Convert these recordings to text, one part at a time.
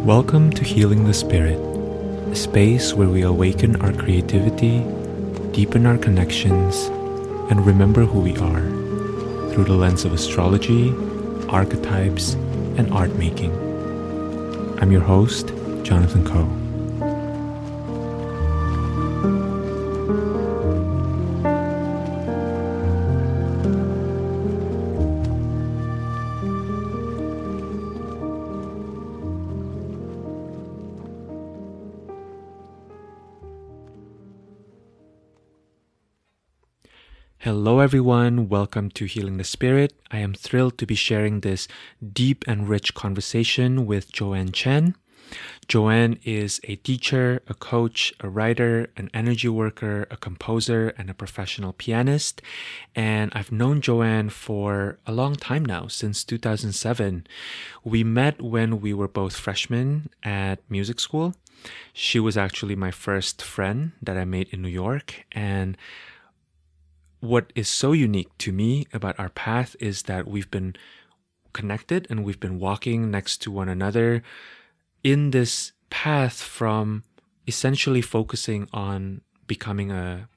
Welcome to Healing the Spirit, a space where we awaken our creativity, deepen our connections, and remember who we are through the lens of astrology, archetypes, and art making. I'm your host, Jonathan Coe. Hello everyone, welcome to Healing the Spirit. I am thrilled to be sharing this deep and rich conversation with Joanne Chen. Joanne is a teacher, a coach, a writer, an energy worker, a composer, and a professional pianist. And I've known Joanne for a long time now, since 2007. We met when we were both freshmen at music school. She was actually my first friend that I made in New York, and what is so unique to me about our path is that we've been connected and we've been walking next to one another in this path from essentially focusing on becoming a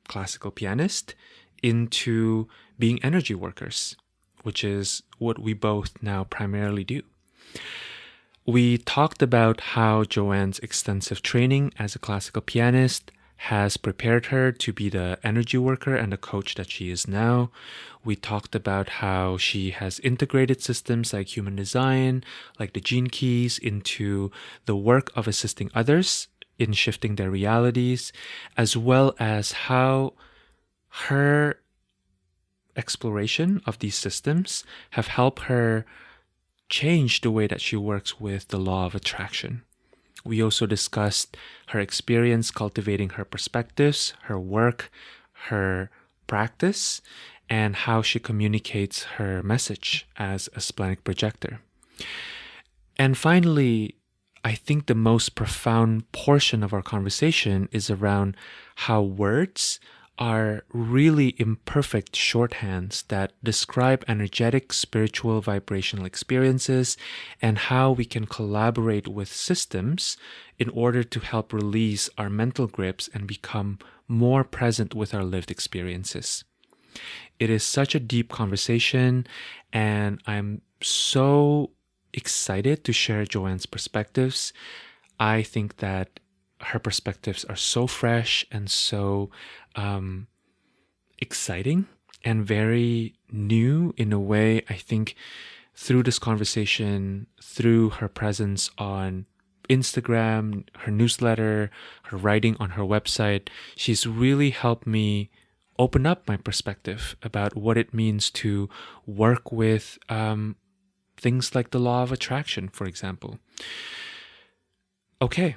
classical pianist into being energy workers, which is what we both now primarily do. We talked about how Joanne's extensive training as a classical pianist has prepared her to be the energy worker and the coach that she is now. We talked about how she has integrated systems like human design, like the gene keys, into the work of assisting others in shifting their realities, as well as how her exploration of these systems have helped her change the way that she works with the law of attraction. We also discussed her experience cultivating her perspectives, her work, her practice, and how she communicates her message as a splenic projector. And finally, I think the most profound portion of our conversation is around how words are really imperfect shorthands that describe energetic, spiritual, vibrational experiences, and how we can collaborate with systems in order to help release our mental grips and become more present with our lived experiences. It is such a deep conversation, and I'm so excited to share Joanne's perspectives. I think that her perspectives are so fresh and so exciting and very new in a way. I think through this conversation, through her presence on Instagram, her newsletter, her writing on her website, she's really helped me open up my perspective about what it means to work with things like the law of attraction, for example. Okay.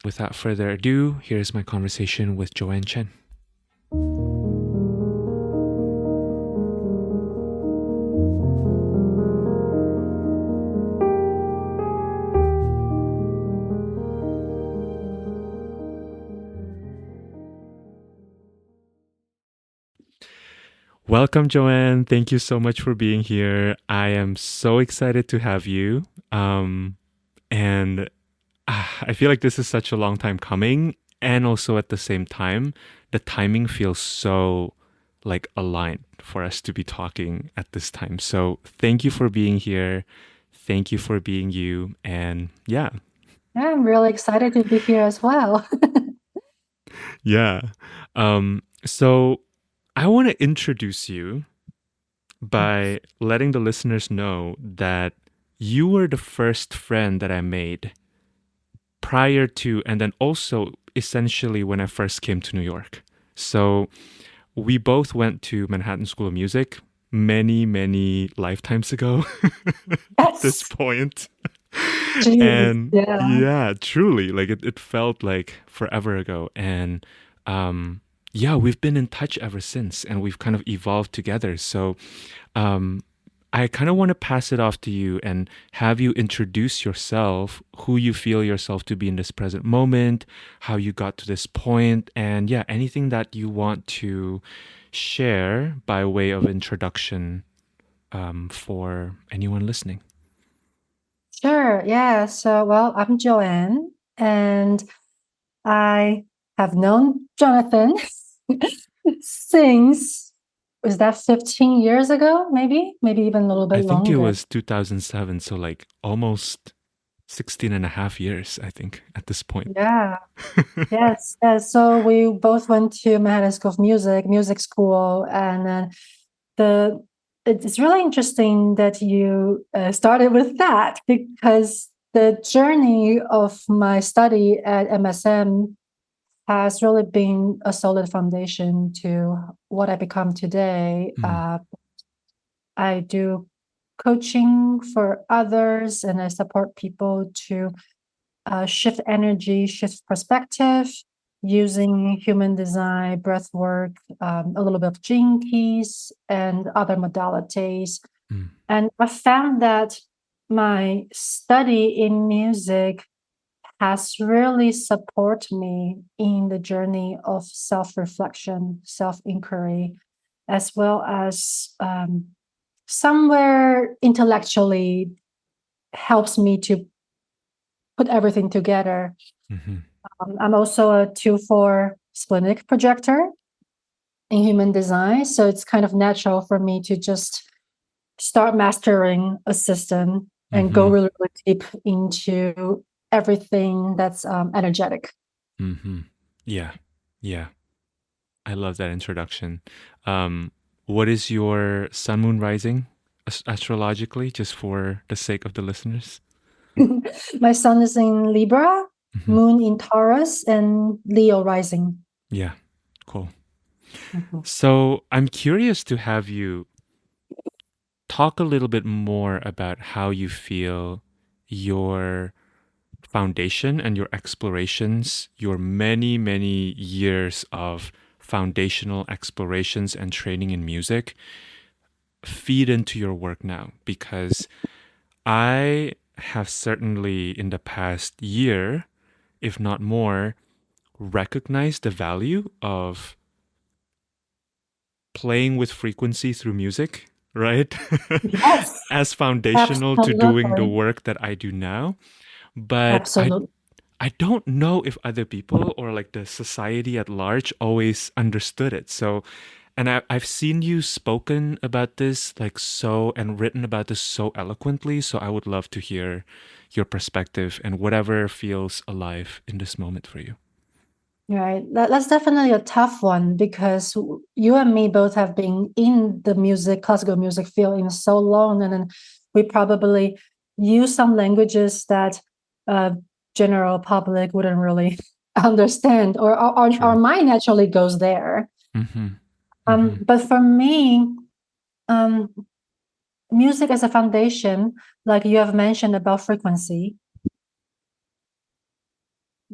Without further ado, here's my conversation with Joanne Chen. Welcome, Joanne. Thank you so much for being here. I am so excited to have you. And I feel like this is such a long time coming, and also at the same time, the timing feels so like aligned for us to be talking at this time. So thank you for being here. Thank you for being you. And yeah. I'm really excited to be here as well. Yeah. So I want to introduce you by letting the listeners know that you were the first friend that I made prior to, and then also essentially when I first came to New York. So we both went to Manhattan School of Music many lifetimes ago at this Yes. point. Jeez. And Yeah. yeah, truly, like it felt like forever ago. And yeah, we've been in touch ever since, and we've kind of evolved together. So I kind of want to pass it off to you and have you introduce yourself, who you feel yourself to be in this present moment, how you got to this point, and yeah, anything that you want to share by way of introduction for anyone listening. Sure. Yeah. So, well, I'm Joanne, and I have known Jonathan since, was that 15 years ago? Maybe even a little bit I think it longer. was 2007, so like almost 16 and a half years, I think, at this point. Yeah. Yes. Yes. So we both went to Manhattan School of music school, and then the it's really interesting that you started with that because the journey of my study at MSM has really been a solid foundation to what I become today. Mm, I do coaching for others, and I support people to shift energy, shift perspective using human design, breath work, a little bit of gene keys, and other modalities. mm, And I found that my study in music has really supported me in the journey of self-reflection, self-inquiry, as well as somewhere intellectually helps me to put everything together. mhm, I'm also a 2-4 splenic projector in human design, so it's kind of natural for me to just start mastering a system and go mhm, really, really deep into everything that's energetic. mhm. Yeah, yeah. I love that introduction. Um, what is your sun, moon, rising astrologically, just for the sake of the listeners? My sun is in Libra, Mhm. moon in Taurus, and Leo rising. Yeah, cool. Mhm. So I'm curious to have you talk a little bit more about how you feel your foundation and your explorations, your many, many years of foundational explorations and training in music feed into your work now. Because I have certainly in the past year, if not more, recognized the value of playing with frequency through music, right? Yes, As foundational to doing the absolutely. work that I do now. But Absolutely. I don't know if other people or like the society at large always understood it. So, and I've seen you spoken about this like so and written about this so eloquently. So I would love to hear your perspective and whatever feels alive in this moment for you. Right. That's definitely a tough one because you and me both have been in the classical music field in so long, and then we probably use some languages that uh, general public wouldn't really understand, or our True. mind naturally goes there. Mm-hmm. Mm-hmm. But for me, um, music as a foundation, like you have mentioned about frequency,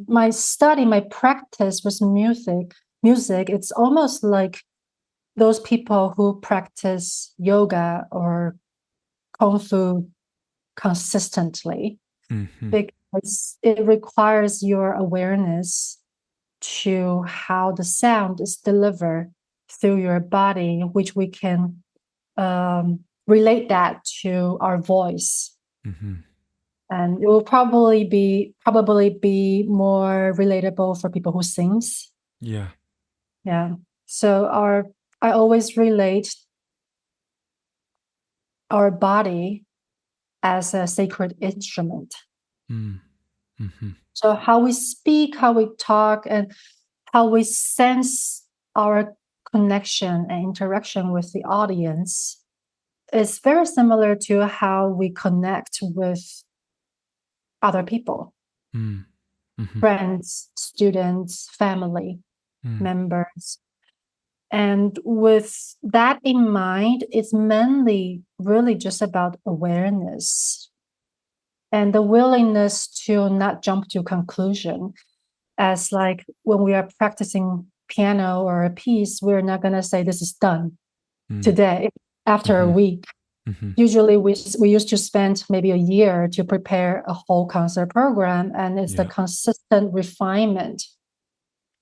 my practice was music, it's almost like those people who practice yoga or kung fu consistently, Mm-hmm. because it requires your awareness to how the sound is delivered through your body, which we can relate that to our voice. Mm-hmm. And it will probably be more relatable for people who sings. Yeah. Yeah. So I always relate our body as a sacred instrument. Mm. Mm-hmm. So how we speak, how we talk, and how we sense our connection and interaction with the audience is very similar to how we connect with other people, Mm. Mm-hmm. friends, students, family Mm. members. And with that in mind, it's mainly really just about awareness and the willingness to not jump to conclusion. As like when we are practicing piano or a piece, we're not going to say this is done Mm. today after a Mm-hmm. week. Mm-hmm. Usually we used to spend maybe a year to prepare a whole concert program, and it's the Yeah. consistent refinement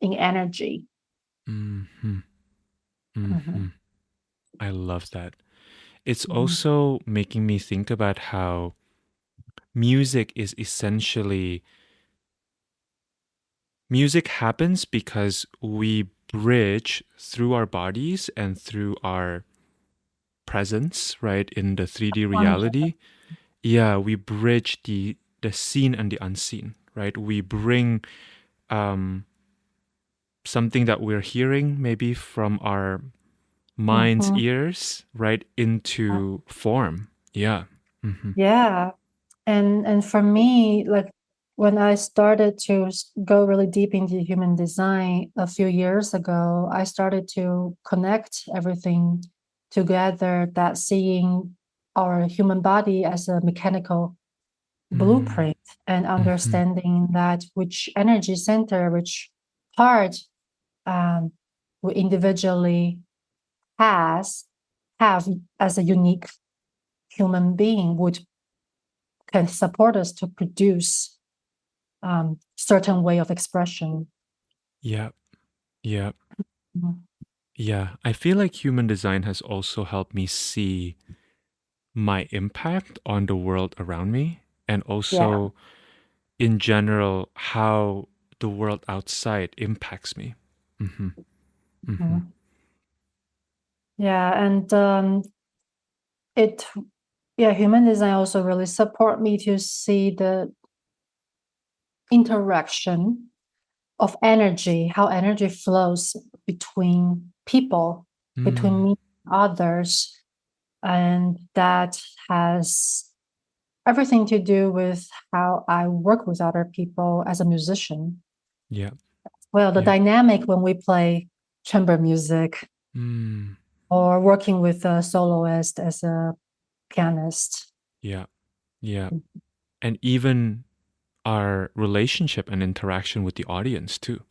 in energy. Mm-hmm. Mm-hmm. Mhm. I love that. It's Mhm. also making me think about how music is essentially music happens because we bridge through our bodies and through our presence, right, in the 3D Wonderful. reality. Yeah, we bridge the seen and the unseen, right? We bring um something that we're hearing maybe from our mind's Mhm. ears, right, into form. Yeah. Mm-hmm. Yeah. And for me, like when I started to go really deep into human design a few years ago, I started to connect everything together, that seeing our human body as a mechanical Mm. blueprint and Mm-hmm. understanding that which energy center, which part um, we individually has have as a unique human being would can support us to produce certain way of expression. Yeah. Yeah. Mhm. Yeah. I feel like human design has also helped me see my impact on the world around me, and Yeah. also in general how the world outside impacts me. Mm-hmm. Mm-hmm. Mhm. Yeah, and it yeah, human design also really support me to see the interaction of energy, how energy flows between people, between Mm. me and others, and that has everything to do with how I work with other people as a musician. Yeah. Well, the Yeah. dynamic when we play chamber music Mm. or working with a soloist as a pianist. Yeah. Yeah. And even our relationship and interaction with the audience too,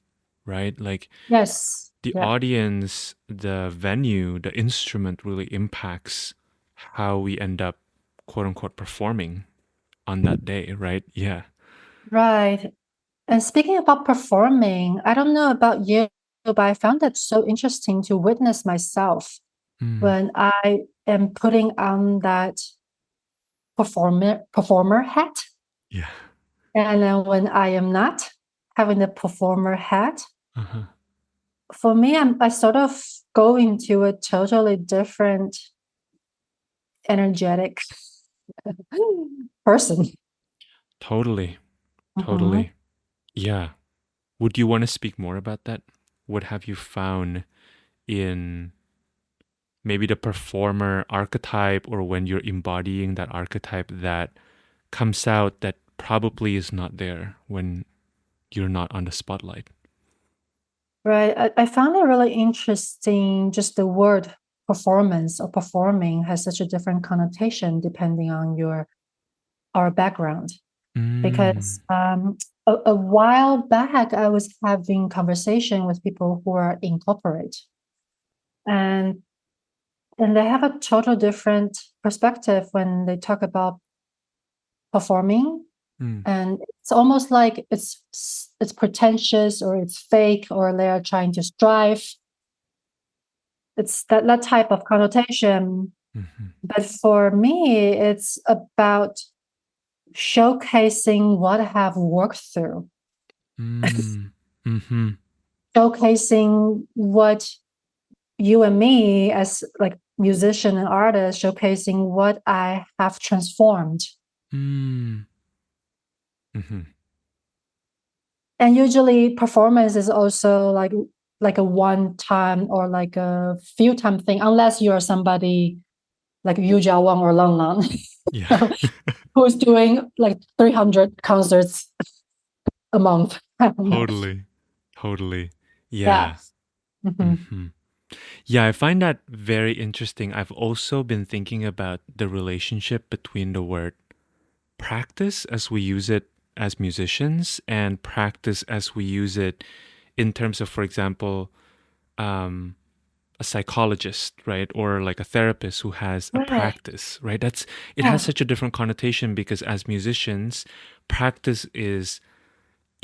right? Like Yes. the Yeah. audience, the venue, the instrument really impacts how we end up quote unquote performing on that day, right? Yeah. Right. And speaking about performing, I don't know about you, but I found that so interesting to witness myself Mm. when I am putting on that performer hat, Yeah. and then when I am not having the performer hat. Uh-huh. For me, I sort of go into a totally different energetic person. Totally. Mhm. Totally. Yeah. Would you want to speak more about that? What have you found in maybe the performer archetype, or when you're embodying that archetype, that comes out that probably is not there when you're not on the spotlight? Right. I found it really interesting. Just the word performance or performing has such a different connotation depending on your our background. Because Mm. a while back, I was having conversation with people who are in corporate, and they have a total different perspective when they talk about performing, Mm. and it's almost like it's pretentious or it's fake or they are trying to strive. It's that type of connotation. Mm-hmm. But for me, it's about showcasing what I have worked through, Mm. Mm-hmm. showcasing what you and me as like musician and artist, showcasing what I have transformed. Mm. Mm-hmm. And usually performance is also like a one time or like a few time thing, unless you're somebody like Yu Jiawang or Lang Lang, Yeah. who's doing like 300 concerts a month. I don't know. Totally. Totally. Yeah. Yeah. Mhm. Mm-hmm. Yeah, I find that very interesting. I've also been thinking about the relationship between the word practice as we use it as musicians, and practice as we use it in terms of, for example, um, a psychologist, right? Or like a therapist who has a Right. practice, right? It has Yeah. such a different connotation, because as musicians, practice is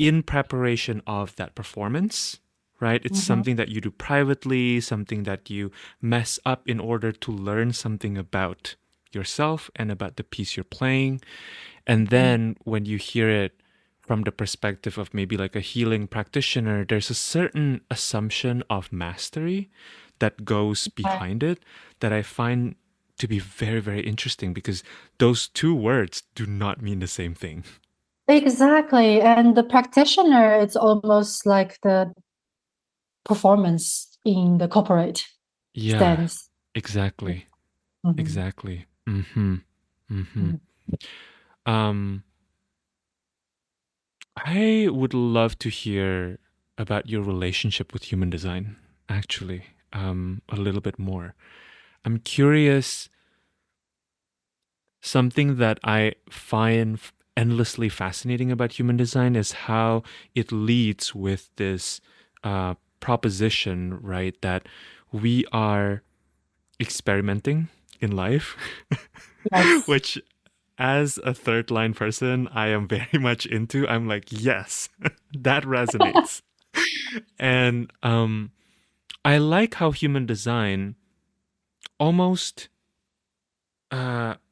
in preparation of that performance, right? It's Mhm. something that you do privately, something that you mess up in order to learn something about yourself and about the piece you're playing. And then when you hear it from the perspective of maybe like a healing practitioner, there's a certain assumption of mastery that goes Right. behind it that I find to be very, very interesting because those two words do not mean the same thing. Exactly. And the practitioner, it's almost like the performance in the corporate Yeah, stance. exactly. Mhm. Exactly. Mm-hmm. Mm-hmm. Mhm. Um, I would love to hear about your relationship with human design, actually, a little bit more. I'm curious, something that I find endlessly fascinating about human design is how it leads with this proposition, right? That we are experimenting in life, Yes. which as a third line person, I am very much into. I'm like, yes, that resonates. And I like how human design almost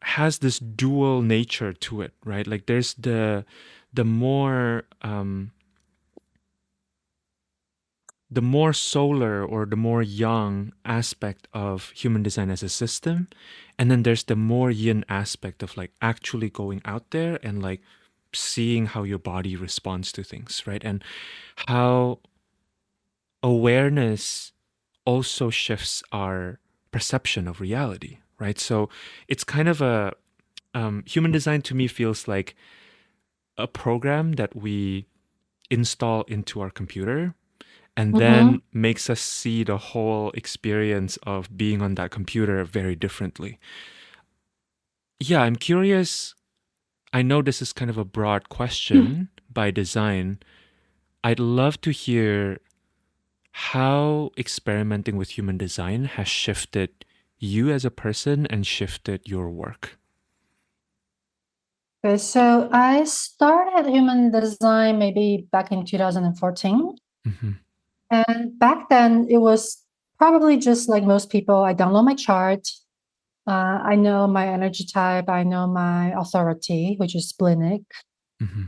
has this dual nature to it, right? Like there's the more the more solar or the more yang aspect of human design as a system, and then there's the more yin aspect of like actually going out there and like seeing how your body responds to things, right? And how awareness also shifts our perception of reality, right? So it's kind of a human design to me feels like a program that we install into our computer and Mm-hmm. then makes us see the whole experience of being on that computer very differently. Yeah, I'm curious. I know this is kind of a broad question by design. I'd love to hear how experimenting with human design has shifted you as a person and shifted your work. Okay, so I started human design maybe back in 2014. Mm-hmm, And back then, it was probably just like most people. I download my chart. I know my energy type. I know my authority, which is splenic. mm-hmm,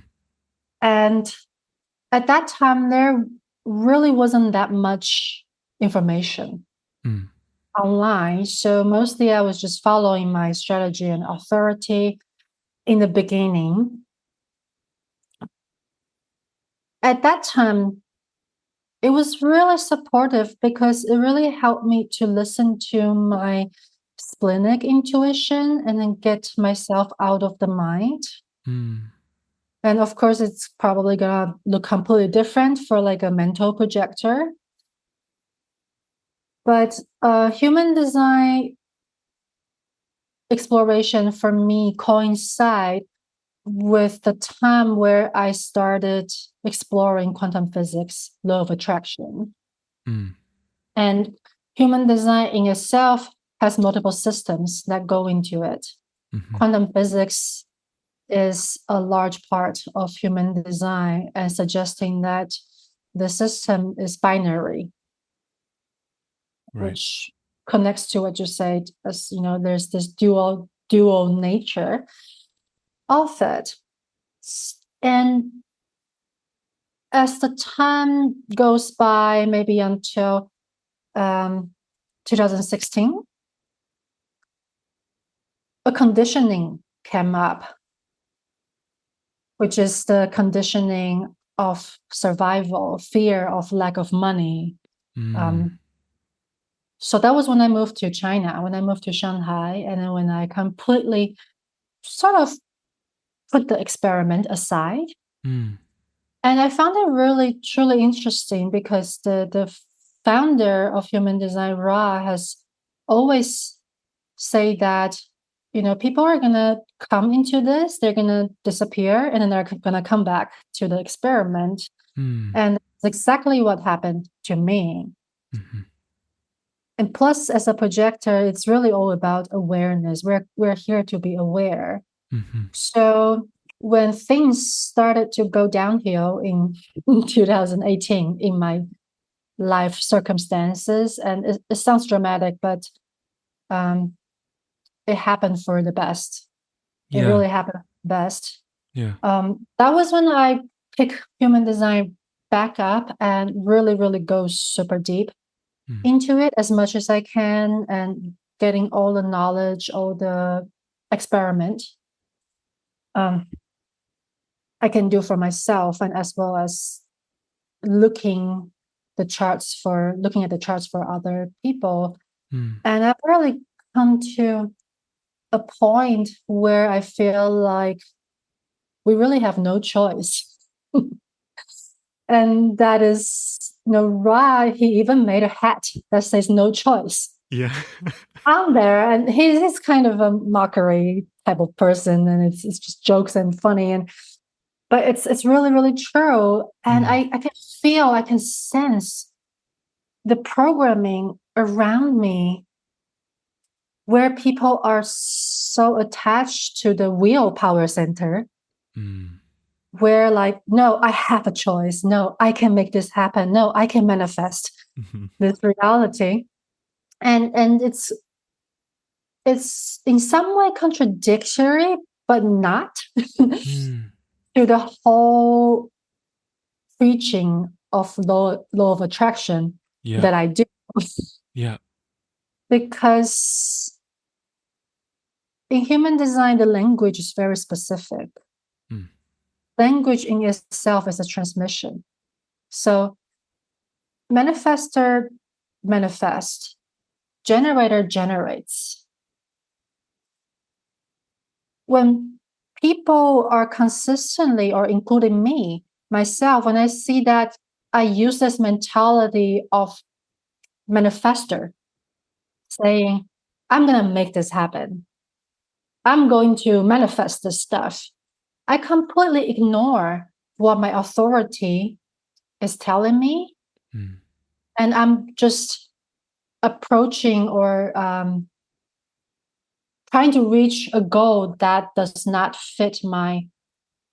And at that time, there really wasn't that much information mm, online. So mostly I was just following my strategy and authority in the beginning. At that time, it was really supportive because it really helped me to listen to my splenic intuition and then get myself out of the mind. mm, And of course, it's probably gonna look completely different for like a mental projector. But human design exploration for me coincide with the time where I started exploring quantum physics, law of attraction. mm, And human design in itself has multiple systems that go into it. mm-hmm, Quantum physics is a large part of human design and suggesting that the system is binary, right. which connects to what you said, as you know, there's this dual nature of it. And as the time goes by, maybe until um, 2016, a conditioning came up, which is the conditioning of survival, fear of lack of money. Mm, Um, so that was when I moved to China, when I moved to Shanghai, and then when I completely sort of put the experiment aside. mm, And I found it really, truly interesting because the founder of human design, Ra, has always say that, you know, people are gonna come into this, they're gonna disappear, and then they're gonna come back to the experiment. mm, And it's exactly what happened to me. mm-hmm, And plus, as a projector, it's really all about awareness. We're here to be aware. mm-hmm, So when things started to go downhill in 2018 in my life circumstances, and it sounds dramatic, but um, it happened for the best. It yeah. really happened best. Yeah. That was when I picked human design back up and really, really go super deep Mm. into it as much as I can and getting all the knowledge, all the experiment um, I can do for myself, and as well as looking looking at the charts for other people. Mm. And I've really come to a point where I feel like we really have no choice. And that is, Ra, he even made a hat that says no choice Yeah. on there. And he's kind of a mockery type of person, and it's just jokes and funny. But it's really, really true. And Mm. I can feel, I can sense the programming around me where people are so attached to the willpower center, Mm. where like, no, I have a choice. No, I can make this happen. No, I can manifest Mhm. this reality. And it's in some way contradictory, but not Mm. to the whole preaching of law of attraction Yeah. that I do. Yeah. Because in human design, the language is very specific. Mm. Language in itself is a transmission. So manifester manifests, generator generates. When people are consistently, or including me, myself, when I see that I use this mentality of manifester, saying, I'm going to make this happen. I'm going to manifest this stuff. I completely ignore what my authority is telling me. Mm. And I'm just approaching or trying to reach a goal that does not fit my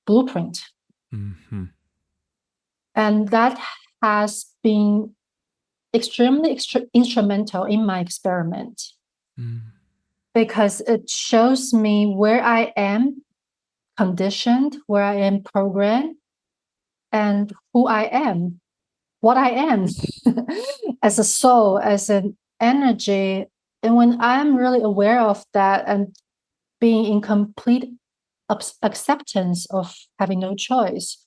blueprint. Mhm. And that has been extremely instrumental in my experiment, Mm. because it shows me where I am conditioned, where I am programmed, and who I am, what I am as a soul, as an energy. And when I'm really aware of that and being in complete acceptance of having no choice,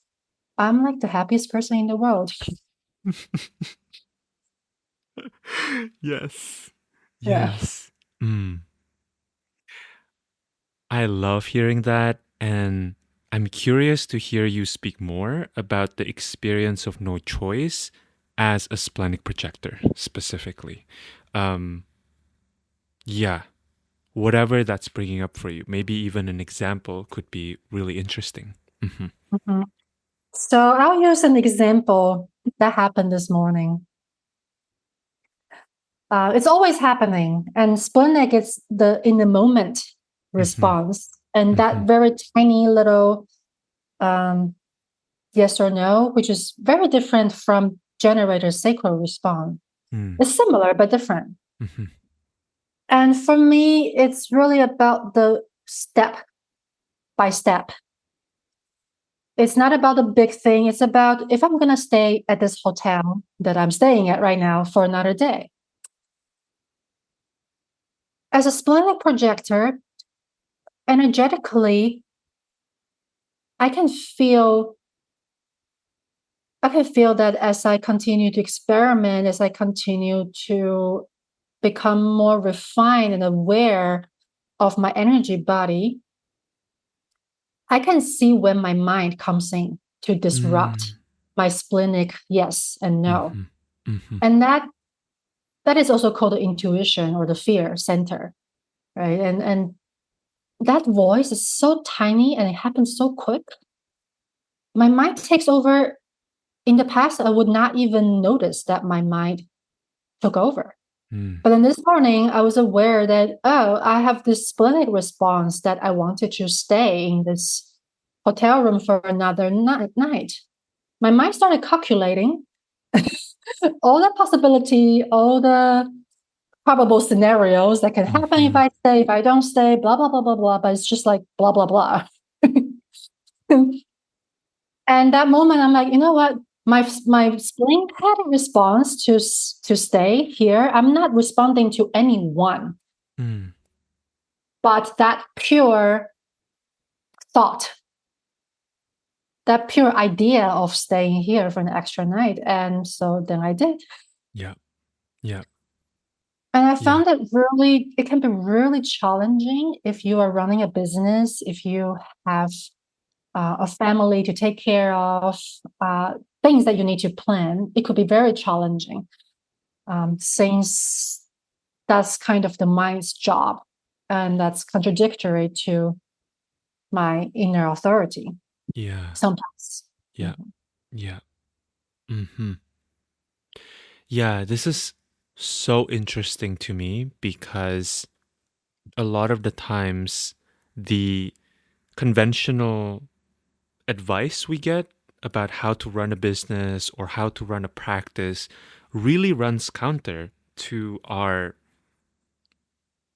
I'm like the happiest person in the world. Yes. Yeah. Yes. Mm. I love hearing that. And I'm curious to hear you speak more about the experience of no choice as a splenic projector specifically. Um, yeah, whatever that's bringing up for you, maybe even an example could be really interesting. Hmm. Mhm. So I'll use an example that happened this morning. It's always happening, and splenic is the in the moment Hmm. response, and that Hmm. very tiny little um, yes or no, which is very different from generator sacral response. Mm. It's similar but different. Hmm. And for me, it's really about the step by step. It's not about the big thing. It's about, if I'm going to stay at this hotel that I'm staying at right now for another day. As a splenic projector, energetically, I can feel I can feel that as I continue to experiment, as I continue to become more refined and aware of my energy body, I can see when my mind comes in to disrupt Mm. my splenic yes and no. Hmm. Hmm. And that is also called the intuition or the fear center, right? And that voice is so tiny and it happens so quick. My mind takes over. In the past, I would not even notice that my mind took over. Mm. But then this morning, I was aware that, oh, I have this splenic response that I wanted to stay in this hotel room for another night. My mind started calculating all the possibility, all the probable scenarios that can happen if Hmm. I stay, if I don't stay, blah, blah, blah, blah, blah. But it's just like blah, blah, blah. And that moment, I'm like, you know what? My spleen had a response to stay here. I'm not responding to anyone, Mm. but that pure thought, that pure idea of staying here for an extra night. And so then I did. Yeah. Yeah. And I Yeah. found it can be really challenging if you are running a business, if you have a family to take care of, uh, things that you need to plan. It could be very challenging, since that's kind of the mind's job. And that's contradictory to my inner authority Yeah. sometimes. Yeah. Mhm. Yeah. Mm-hmm. Yeah, this is so interesting to me because a lot of the times the conventional advice we get about how to run a business or how to run a practice really runs counter to our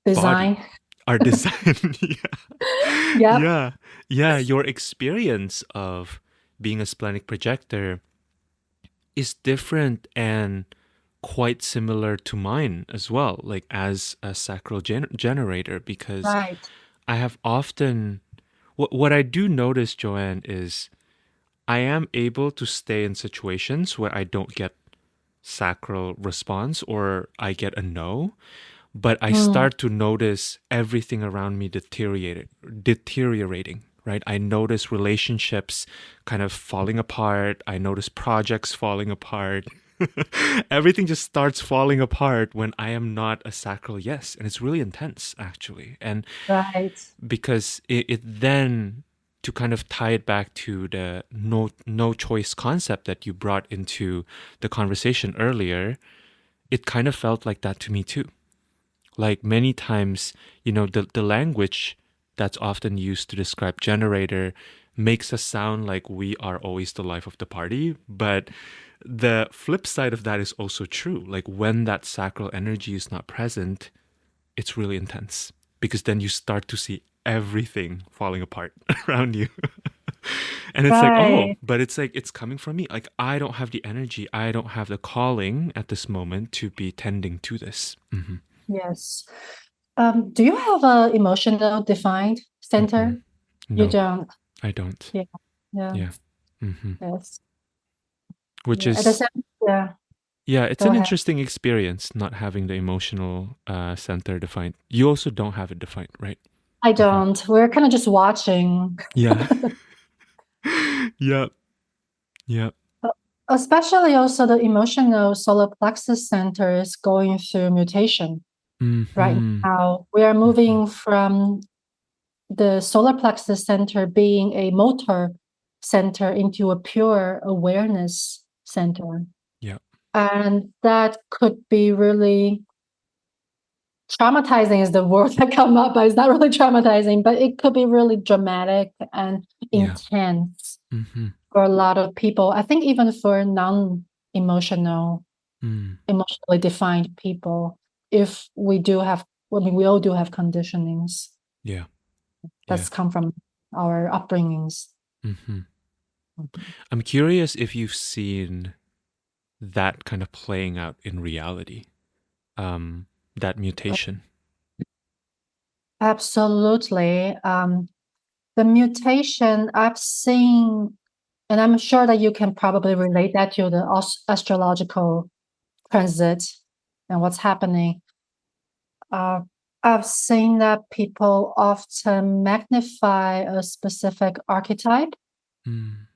body, Design. our design. Yeah. Yep. Yeah. Yeah. Your experience of being a splenic projector is different and quite similar to mine as well, like as a sacral generator, because Right. I have often, what I do notice, Joanne, is I am able to stay in situations where I don't get sacral response or I get a no, but I Mm, start to notice everything around me deteriorating, right? I notice relationships kind of falling apart. I notice projects falling apart. Everything just starts falling apart when I am not a sacral yes. And it's really intense, actually. And right. because it then, to kind of tie it back to the no choice concept that you brought into the conversation earlier, it kind of felt like that to me too. Like many times, the language that's often used to describe generator makes us sound like we are always the life of the party. But the flip side of that is also true. Like when that sacral energy is not present, it's really intense because then you start to see everything falling apart around you. And it's like, oh, Right. but it's like, it's coming from me. Like, I don't have the energy, I don't have the calling at this moment to be tending to this. Mm-hmm. Yes. Do you have a emotional defined Mm-mm. center? You No, don't. I don't. Yeah. Yeah. Yeah. Mm-hmm. Yes. Which Yeah. At the is, same, yeah. yeah, it's Go an ahead. interesting experience not having the emotional center defined. You also don't have it defined, right? I Mm-hmm. don't. We're kind of just watching. Yeah. Yep. Yep. Uh, Especially also the emotional solar plexus center is going through mutation right Mm-hmm. now. We are Mm-hmm. moving from the solar plexus center being a motor center into a pure awareness center. Yep. And that could be really traumatizing is the word that come up, but it's not really traumatizing, but it could be really dramatic and Yeah. intense Mm-hmm. for a lot of people. I think even for non-emotional, Mm. emotionally defined people, if we do have, I mean, we all do have conditionings Yeah. Yeah. that's come from our upbringings. Mm-hmm. Mhm. I'm curious if you've seen that kind of playing out in reality, that mutation. Absolutely. The mutation I've seen, and I'm sure that you can probably relate that to the astrological transit and what's happening. Uh, I've seen that people often magnify a specific archetype. Mm.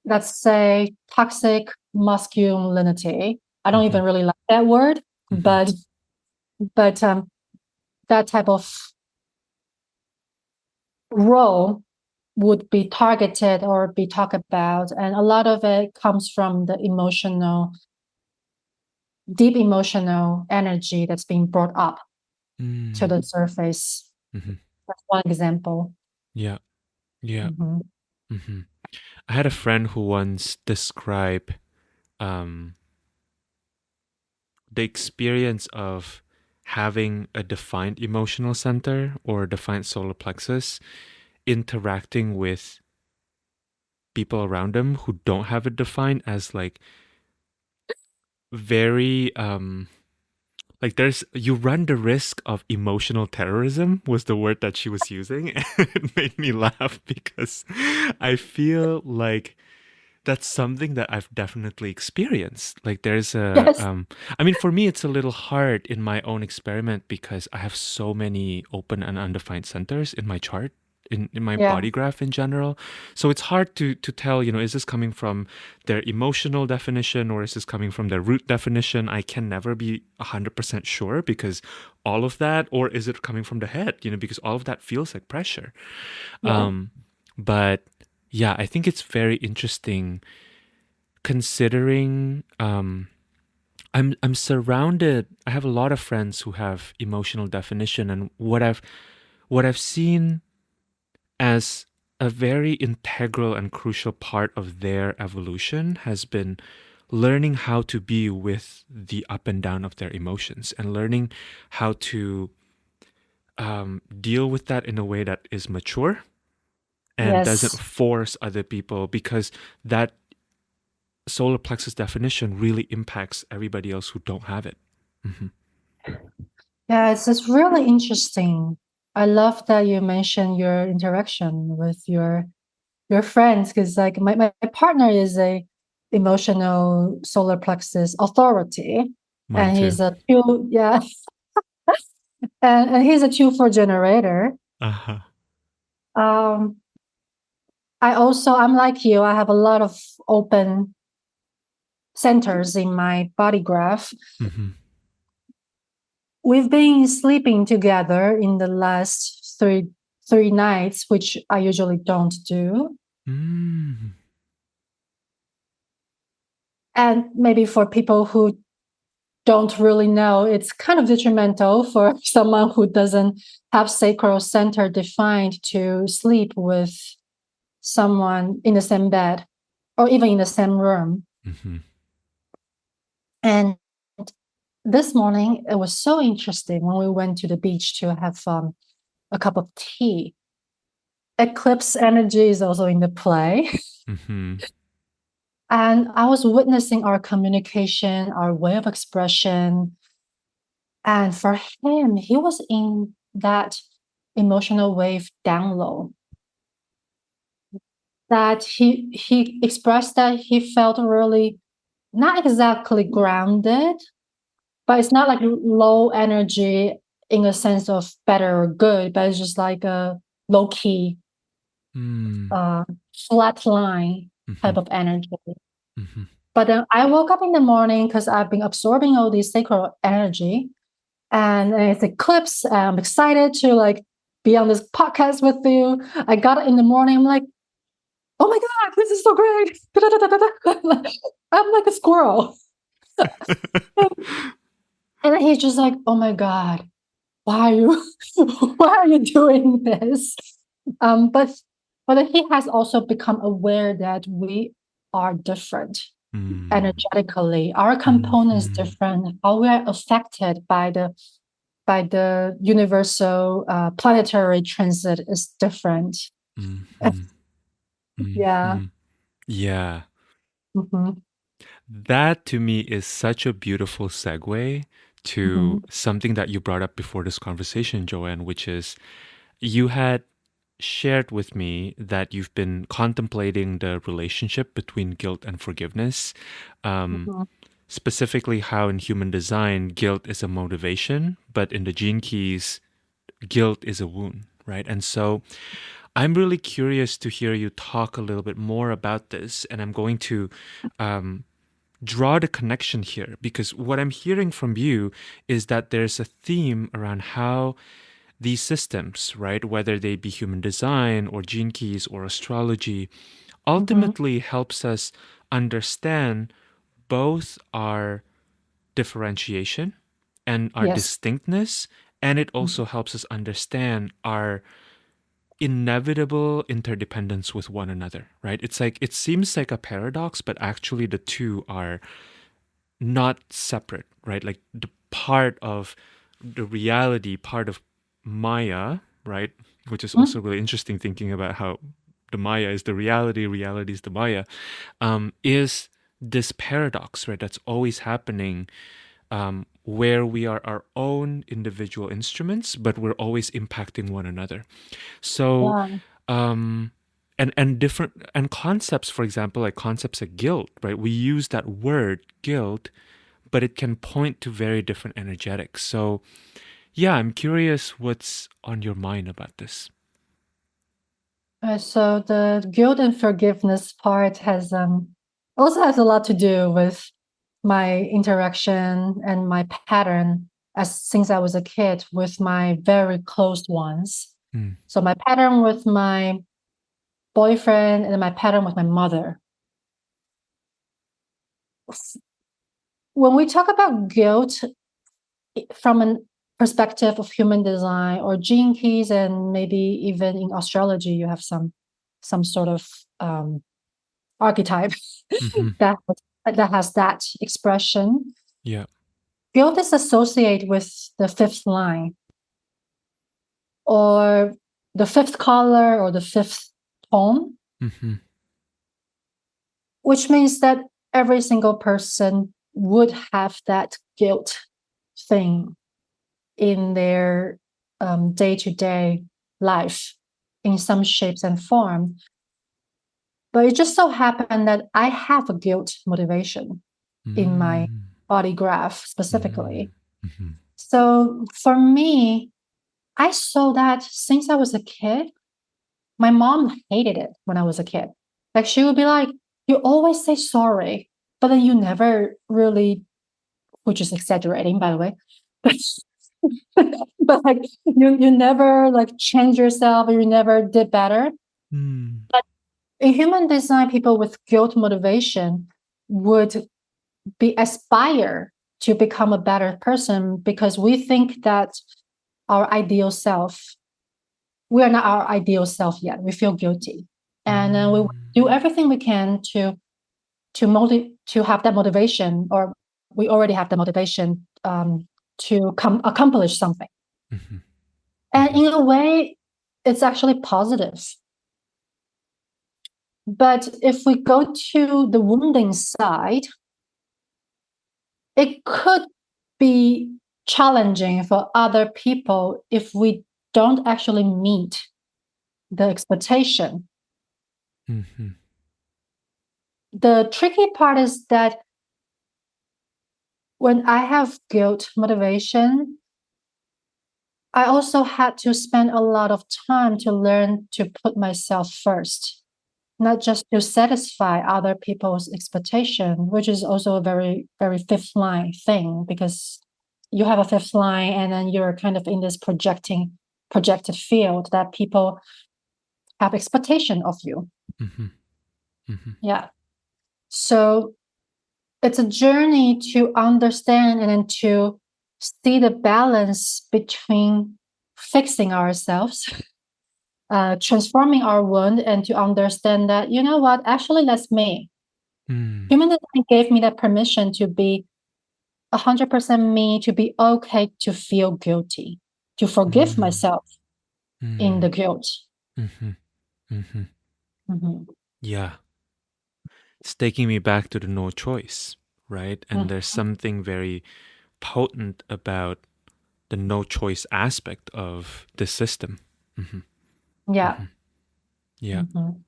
Let's say toxic masculinity. I don't Mm-hmm. even really like that word, Mm-hmm. but that type of role would be targeted or be talked about, and a lot of it comes from the emotional, deep emotional energy that's being brought up to Mm. the surface. Mm-hmm. That's one example. Yeah. Yeah. Mhm. Mm-hmm. I had a friend who once described um, the experience of having a defined emotional center or defined solar plexus interacting with people around them who don't have it defined as like very like there's you run the risk of emotional terrorism was the word that she was using and it made me laugh because I feel like that's something that I've definitely experienced. Like there's a Yes. I mean for me it's a little hard in my own experiment because I have so many open and undefined centers in my chart. In my Yeah. body graph in general. So it's hard to tell, is this coming from their emotional definition or is this coming from their root definition? I can never be 100% sure because all of that, or is it coming from the head, because all of that feels like pressure. Yeah. But yeah, I think it's very interesting considering I'm surrounded. I have a lot of friends who have emotional definition, and what I've seen as a very integral and crucial part of their evolution has been learning how to be with the up and down of their emotions and learning how to deal with that in a way that is mature and doesn't Yes. force other people because that solar plexus definition really impacts everybody else who don't have it. Mm-hmm. Yeah, it's really interesting. I love that you mentioned your interaction with your friends because like my partner is a emotional solar plexus authority Mine and too. he's a two, yeah, and he's a 2-4 generator. Uh-huh. um I'm like you, I have a lot of open centers in my body graph. Mm-hmm. We've been sleeping together in the last three nights, which I usually don't do. Mm-hmm. And maybe for people who don't really know, it's kind of detrimental for someone who doesn't have sacral center defined to sleep with someone in the same bed or even in the same room. Mm-hmm. And this morning, it was so interesting when we went to the beach to have a cup of tea. Eclipse energy is also in the play. Mm-hmm. And I was witnessing our communication, our way of expression. And for him, he was in that emotional wave down low. That he expressed that he felt really not exactly grounded, but it's not like low energy in a sense of better or good, but it's just like a low key, Mm-hmm. uh, flat line Mm-hmm. type of energy. Mm-hmm. But then I woke up in the morning because I've been absorbing all this sacred energy, and it's eclipse. And I'm excited to like be on this podcast with you. I got it in the morning. I'm like, oh my god, this is so great! I'm like a squirrel, and he's just like, oh my god, why are you, why are you doing this? But then he has also become aware that we are different Mm. energetically. Our component is Mhm. different. How we are affected by the universal planetary transit is different. Mhm. Yeah. Mhm. Yeah. Hmm. That to me is such a beautiful segue to Hmm. something that you brought up before this conversation, Joanne, which is you had shared with me that you've been contemplating the relationship between guilt and forgiveness. Um, Hmm. Specifically, how in human design, guilt is a motivation, but in the gene keys, guilt is a wound, right? And so I'm really curious to hear you talk a little bit more about this. And I'm going to um, draw the connection here because what I'm hearing from you is that there's a theme around how these systems, right, whether they be human design or gene keys or astrology, Hmm. ultimately helps us understand both our differentiation and our Yes. distinctness. And it Mhm. also helps us understand our inevitable interdependence with one another, right? It's like it seems like a paradox, but actually the two are not separate, right? Like the part of the reality, part of Maya, right? Which is Mm. also really interesting, thinking about how the Maya is the reality, reality is the Maya, is this paradox, right? That's always happening, where we are our own individual instruments, but we're always impacting one another. So, Yeah. um, and different and concepts, for example, like concepts of guilt, right? We use that word guilt, but it can point to very different energetics. So, yeah, I'm curious what's on your mind about this. So the guilt and forgiveness part has also has a lot to do with my interaction and my pattern as since I was a kid with my very close ones. Mm, So my pattern with my boyfriend and my pattern with my mother. When we talk about guilt from a perspective of human design or gene keys, and maybe even in astrology, you have some sort of archetype mm-hmm. that that has that expression. Yeah. Guilt is associated with the fifth line or the fifth color or the fifth tone, Mm-hmm. which means that every single person would have that guilt thing in their day-to-day life in some shapes and form. But it just so happened that I have a guilt motivation in my Mm, body graph mm, specifically. mm-hmm. So for me, I saw that since I was a kid. My mom hated it when I was a kid. Like she would be like, "You always say sorry, but then you never really," which is exaggerating, by the way. But like you never like change yourself, or you never did better. Mm, But in human design, people with guilt motivation would be aspire to become a better person because we think that our ideal self, we are not our ideal self yet. We feel guilty, and we mm, do everything we can to have that motivation, or we already have the motivation to accomplish something. mm-hmm. And Mm-hmm. in a way, it's actually positive. But if we go to the wounding side, it could be challenging for other people if we don't actually meet the expectation. Mm-hmm. The tricky part is that when I have guilt motivation, I also had to spend a lot of time to learn to put myself first, not just to satisfy other people's expectation, which is also a very, very fifth line thing because you have a fifth line and then you're kind of in this projected field that people have expectation of you. Mm-hmm. Mm-hmm. Yeah. So it's a journey to understand and then to see the balance between fixing ourselves, transforming our wound, and to understand that, you know what, actually, that's me. Mm, Human design gave me that permission to be 100% me, to be okay to feel guilty, to forgive mm, myself in mm, the guilt. mm-hmm. Mm-hmm. Mhm. Yeah. It's taking me back to the no choice, right? And Mhm. there's something very potent about the no choice aspect of the system. Mm-hmm. Yeah. Mm-hmm. Yeah. Mhm.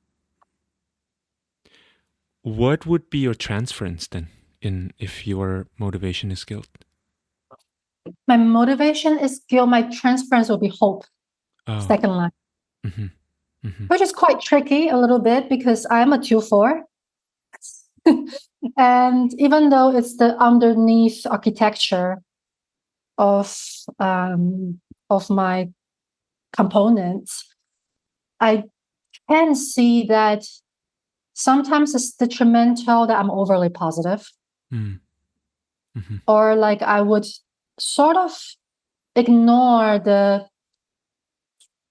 What would be your transference then, in if your motivation is guilt? My motivation is guilt. My transference will be hope. Oh. Second line, Mm-hmm. Mm-hmm. which is quite tricky a little bit because I'm a 2/4. And even though it's the underneath architecture of my components, I can see that sometimes it's detrimental that I'm overly positive, Mm, mm-hmm. or like I would sort of ignore the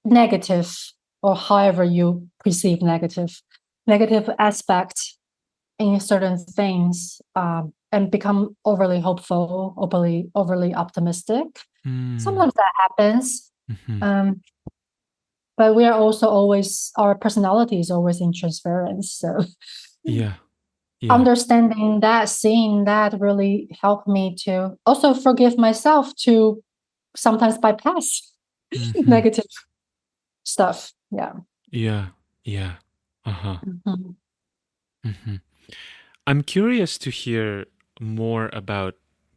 negative, or however you perceive negative aspect in certain things, and become overly hopeful, overly optimistic. Mm, Sometimes that happens. mm-hmm. Um, but we are also always, our personality is always in transference. So Yeah. Yeah. understanding that, seeing that really helped me to also forgive myself to sometimes bypass Hmm. negative stuff. Yeah. Yeah. Yeah. Uh-huh. Mhm. Hmm. I'm curious to hear more about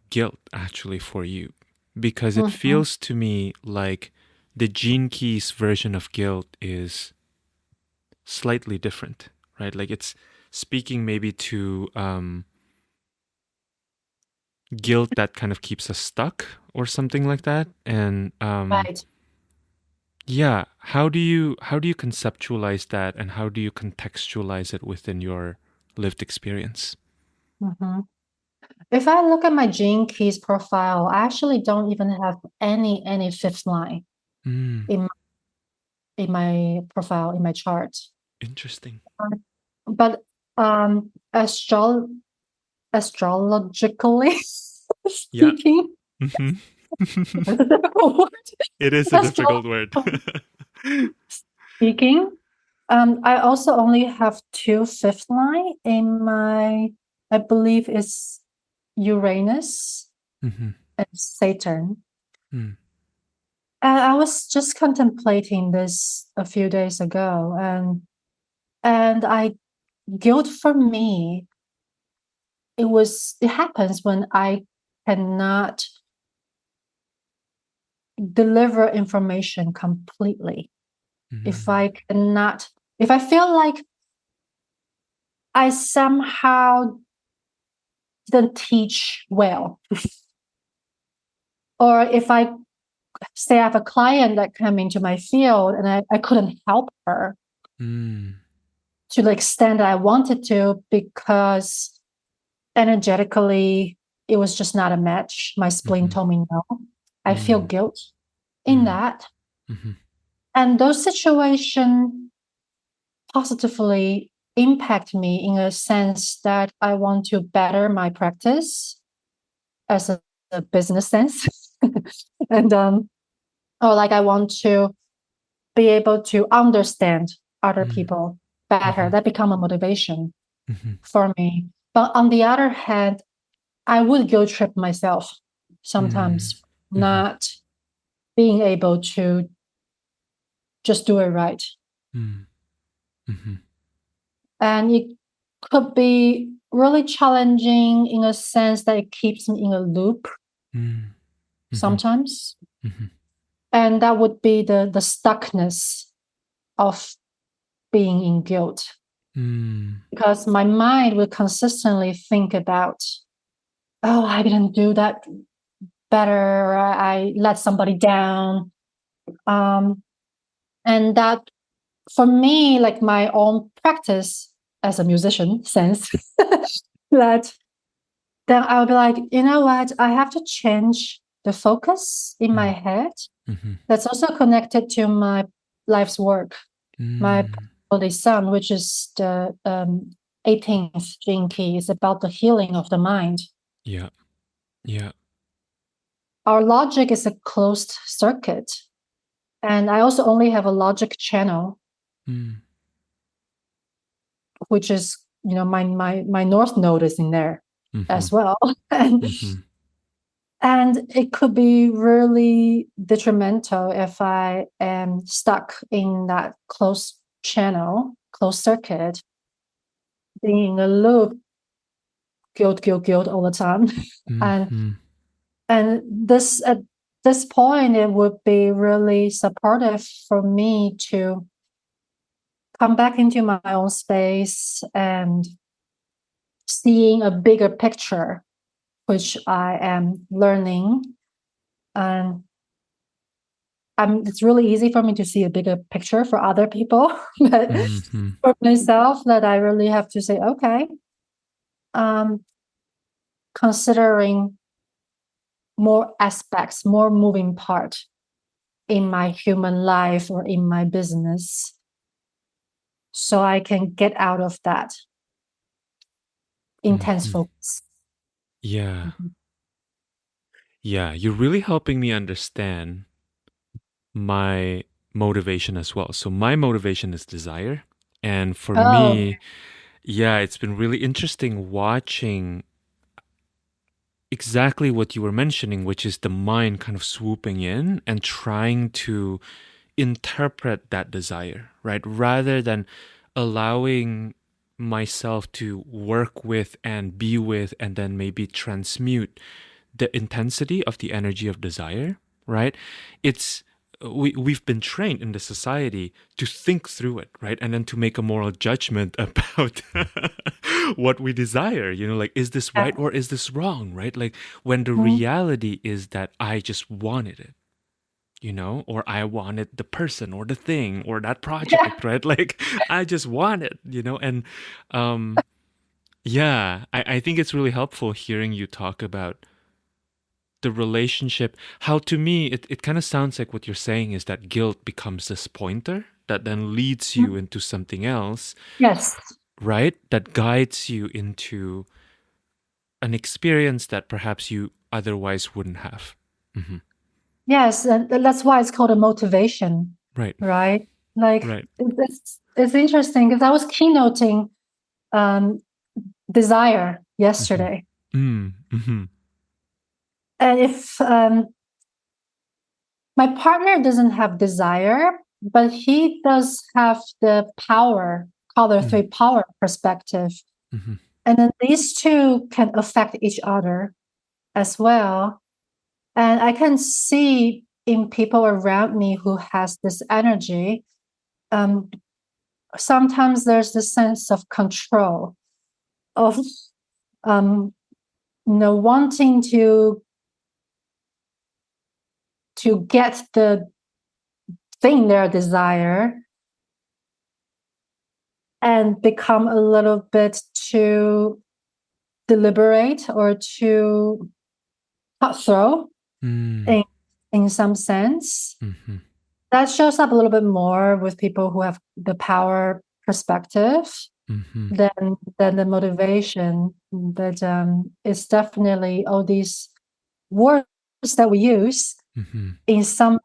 guilt actually for you, because it Mhm. feels to me like the Gene Keys version of guilt is slightly different, right? Like it's speaking maybe to guilt that kind of keeps us stuck or something like that. And Right. yeah, how do you conceptualize that, and how do you contextualize it within your lived experience? Mhm. If I look at my Gene Keys profile, I actually don't even have any fifth line Mm, in my profile in my chart. interesting. But astrologically Yeah. speaking, Hmm. that's a difficult word. It is a difficult word. Astrologically speaking, I also only have two fifth line in my, I believe it's Uranus Hmm. and Saturn. Mm, And I was just contemplating this a few days ago, and I guilt for me, it happens when I cannot deliver information completely. If mm, I cannot, if I feel like I somehow didn't teach well, or if I say I have a client that came into my field and I couldn't help her mm, to the extent that I wanted to because energetically it was just not a match. My spleen mhm, told me no. I feel mm, guilt in mm, that. mhm, And those situations positively impact me in a sense that I want to better my practice as a business sense. And or like I want to be able to understand other mm, people better. mhm, That become a motivation mhm, for me. But on the other hand, I would guilt trip myself mm, sometimes, mhm, not being able to just do it right. mm, mhm, And it could be really challenging in a sense that it keeps me in a loop mm, mhm, sometimes. mhm, And that would be the stuckness of being in guilt. mm, Because my mind will consistently think about, oh, I didn't do that better, or I let somebody down. Um, and that for me, like my own practice as a musician sense, that then I'll be like, you know what? I have to change the focus in my mm, head. mhm, That's also connected to my life's work, my mm. Holy Sun, which is the 18th gene key, is about the healing of the mind. Yeah, yeah. Our logic is a closed circuit. And I also only have a logic channel, Mm, which is, my north node is in there mhm, as well. and mhm, And it could be really detrimental if I am stuck in that closed channel, closed circuit, being in a loop, guilt all the time. and mhm, and this at this point, it would be really supportive for me to come back into my own space and seeing a bigger picture, which I am learning. And it's really easy for me to see a bigger picture for other people, but mhm, for myself, that I really have to say, okay, um, considering more aspects, more moving part in my human life or in my business, so I can get out of that intense mhm. focus. Yeah, Mhm. yeah. You're really helping me understand my motivation as well. So my motivation is desire. And for Oh, me, yeah, it's been really interesting watching exactly what you were mentioning, which is the mind kind of swooping in and trying to interpret that desire, right? Rather than allowing myself to work with and be with and then maybe transmute the intensity of the energy of desire, right? It's we've been trained in the society to think through it, right? And then to make a moral judgment about what we desire, like, is this yeah. right or is this wrong, right? Like, when the Mhm. reality is that I just wanted it, or I wanted the person or the thing or that Yeah. project, right? Like, I just want it, and yeah, I think it's really helpful hearing you talk about the relationship. How, to me, it kind of sounds like what you're saying is that guilt becomes this pointer that then leads you Mhm. into something else, Yes. right? That guides you into an experience that perhaps you otherwise wouldn't have. Hmm. Yes, and that's why it's called a motivation, Right, right? Like right. it's interesting because I was keynoting um, desire Hmm. yesterday, Mm-hmm. and if my partner doesn't have desire, but he does have the power, color three power perspective, Mm-hmm. and then these two can affect each other as well. And I can see in people around me who has this energy. Um, Sometimes there's this sense of control of um, wanting to get the thing they desire and become a little bit too deliberate or too cutthroat Mm. in some sense. Mm-hmm. That shows up a little bit more with people who have the power perspective Mm-hmm. than the motivation. But it's definitely all these words that we use Mm-hmm. in some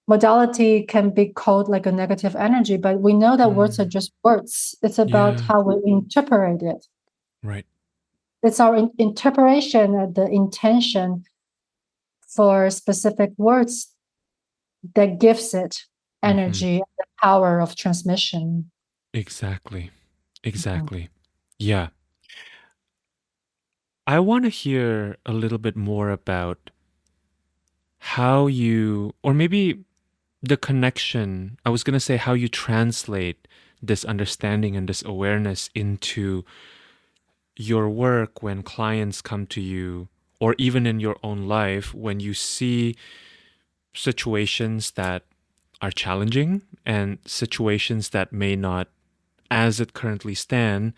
modality can be called like a negative energy, but we know that words are Mm. just words. It's about Yeah. how we interpret it. Right. It's our interpretation of the intention for specific words that gives it Mm-hmm. energy and the power of transmission. Exactly. Mhm. Exactly. Yeah. I want to hear a little bit more about how you, or maybe the connection. I was going to say how you translate this understanding and this awareness into your work when clients come to you, or even in your own life when you see situations that are challenging and situations that may not, as it currently stand,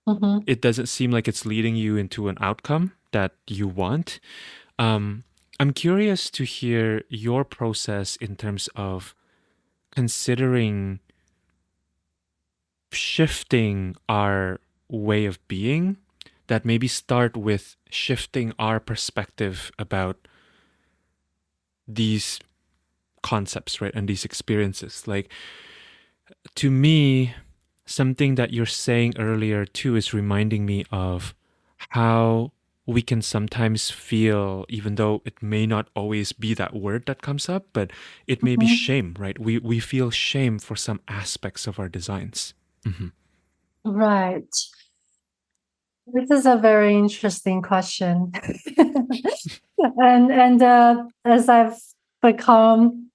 Mhm. it doesn't seem like it's leading you into an outcome that you want. Um, I'm curious to hear your process in terms of considering shifting our way of being, that maybe start with shifting our perspective about these concepts, right? And these experiences. Like, to me, something that you're saying earlier too is reminding me of how we can sometimes feel, even though it may not always be that word that comes up, but it may be Mhm. shame, right? We feel shame for some aspects of our designs. Hmm. Right. This is a very interesting question. And as I've become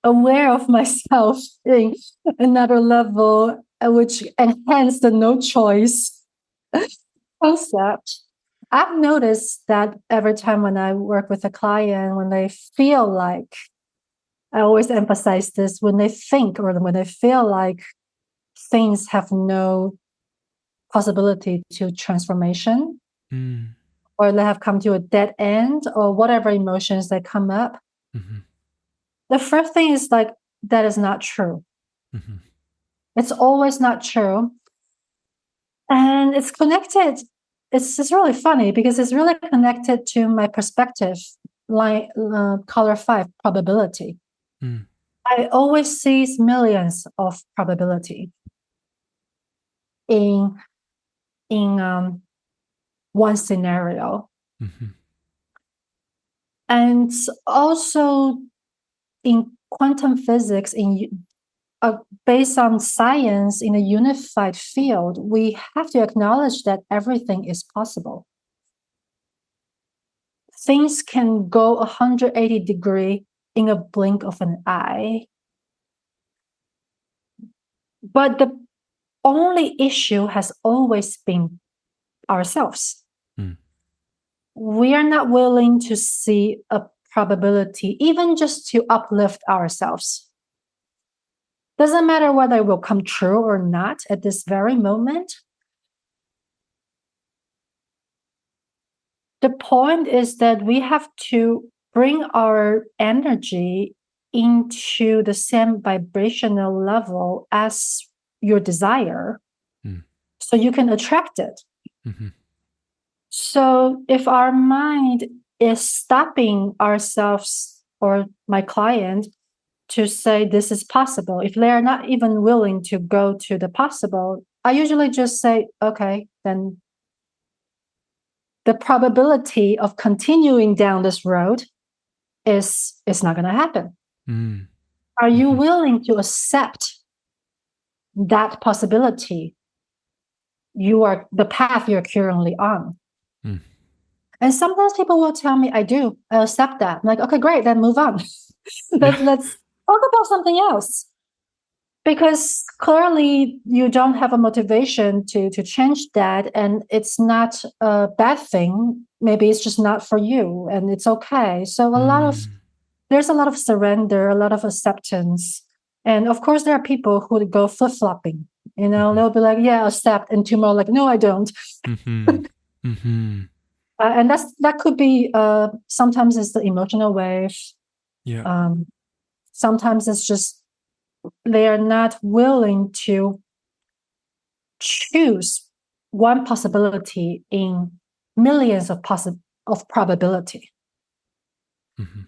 aware of myself in another level, which enhanced the no choice concept, I've noticed that every time when I work with a client, when they feel like, I always emphasize this, when they think or when they feel like things have no possibility to transformation, Mm. or they have come to a dead end, or whatever emotions that come up, Hmm. the first thing is like, that is not true. Hmm. It's always not true. And it's connected. It's really funny because it's really connected to my perspective, like color five probability. Mm. I always see millions of probability in one scenario. Mm-hmm. And also in quantum physics, based on science in a unified field, we have to acknowledge that everything is possible. Things can go 180 degree in a blink of an eye. But the only issue has always been ourselves. Mm. We are not willing to see a probability, even just to uplift ourselves. Doesn't matter whether it will come true or not at this very moment. The point is that we have to bring our energy into the same vibrational level as your desire Mm. so you can attract it. Mm-hmm. So if our mind is stopping ourselves or my client to say this is possible, if they are not even willing to go to the possible, I usually just say, okay, then the probability of continuing down this road is not going to happen. Mm. Are you Mm-hmm. willing to accept that possibility? You are the path you're currently on. Mm. And sometimes people will tell me, I do, I accept that. I'm like, okay, great, then move on. Yeah. Let's talk about something else. Because clearly you don't have a motivation to change that, and it's not a bad thing. Maybe it's just not for you, and it's okay. So Mm. there's a lot of surrender, a lot of acceptance. And of course, there are people who would go flip flopping. Mm-hmm. They'll be like, yeah, accept. And tomorrow, like, no, I don't. Mm-hmm. Mm-hmm. And that could be sometimes it's the emotional wave. Yeah. Um, Sometimes it's just they are not willing to choose one possibility in millions of probability. Mm-hmm.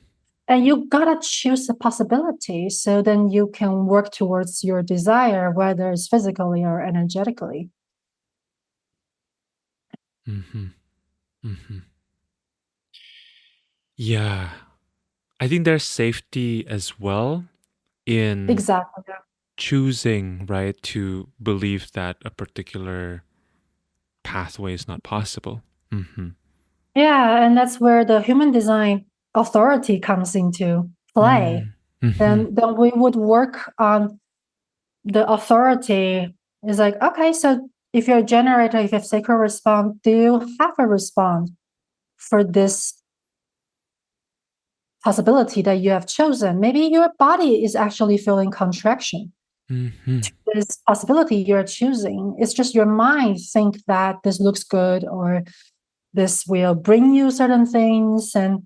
And you gotta choose a possibility so then you can work towards your desire, whether it's physically or energetically. Mm-hmm. Mm-hmm. Yeah. I think there's safety as well in Exactly. choosing, right, to believe that a particular pathway is not possible. Mm-hmm. Yeah, and that's where the human design authority comes into play. Mm. Mm-hmm. Then we would work on the authority. Is like, okay, so if you're a generator, if you have sacral response, do you have a response for this possibility that you have chosen? Maybe your body is actually feeling contraction Mm-hmm. to this possibility you're choosing. It's just your mind think that this looks good or this will bring you certain things, and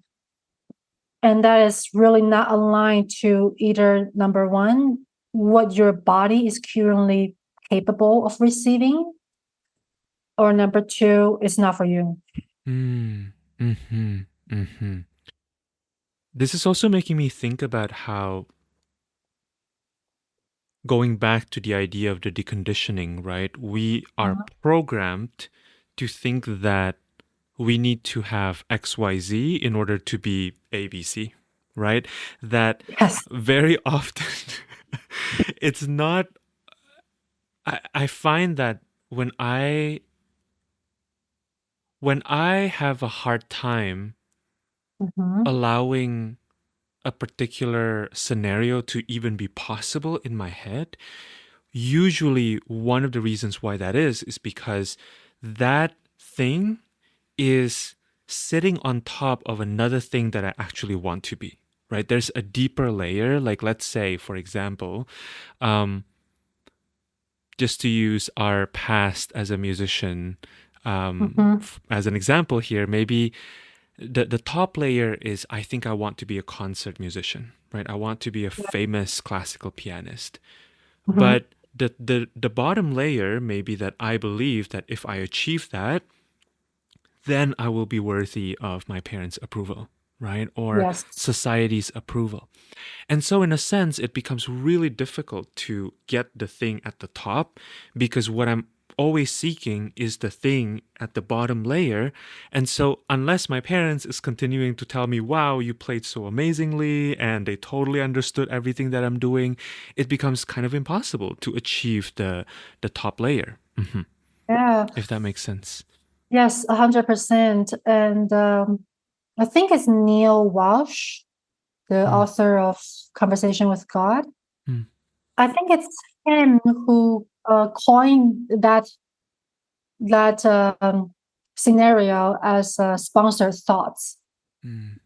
that is really not aligned to either number one, what your body is currently capable of receiving, or number two, it's not for you. Mm. Mm-hmm. Mm-hmm. This is also making me think about how going back to the idea of the deconditioning, right? We are Mhm. programmed to think that we need to have XYZ in order to be ABC, right? That Yes. very often it's not. I find that when I have a hard time Mhm. allowing a particular scenario to even be possible in my head, usually one of the reasons why that is because that thing is sitting on top of another thing that I actually want to be, right? There's a deeper layer. Like, let's say, for example, um, just to use our past as a musician Mhm. as an example here, maybe the top layer is I think I want to be a concert musician, right? I want to be a famous classical pianist. Mhm. But the bottom layer may be that I believe that if I achieve that, then I will be worthy of my parents' approval, right? Or Yes. society's approval. And so, in a sense, it becomes really difficult to get the thing at the top because what I'm always seeking is the thing at the bottom layer. And so, unless my parents is continuing to tell me, wow, you played so amazingly and they totally understood everything that I'm doing, it becomes kind of impossible to achieve the top layer. Yeah. If that makes sense. Yes, 100%. And I think it's Neil Walsh, the Mm, author of Conversation with God. mm, I think it's him who coined that scenario as sponsored thoughts. mm,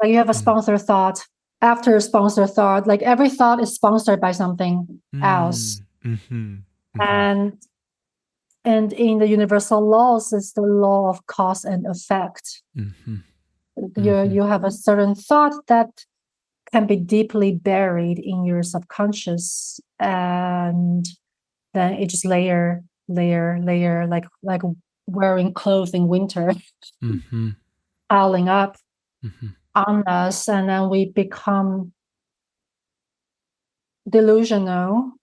Like you have a mm, sponsored thought after a sponsored thought. Like every thought is sponsored by something else. mm, mhm, mhm, And in the universal laws, it's the law of cause and effect. mhm, You mhm, have a certain thought that can be deeply buried in your subconscious, and then it just layer, like wearing clothes in winter, mhm, piling up mhm, on us, and then we become delusional.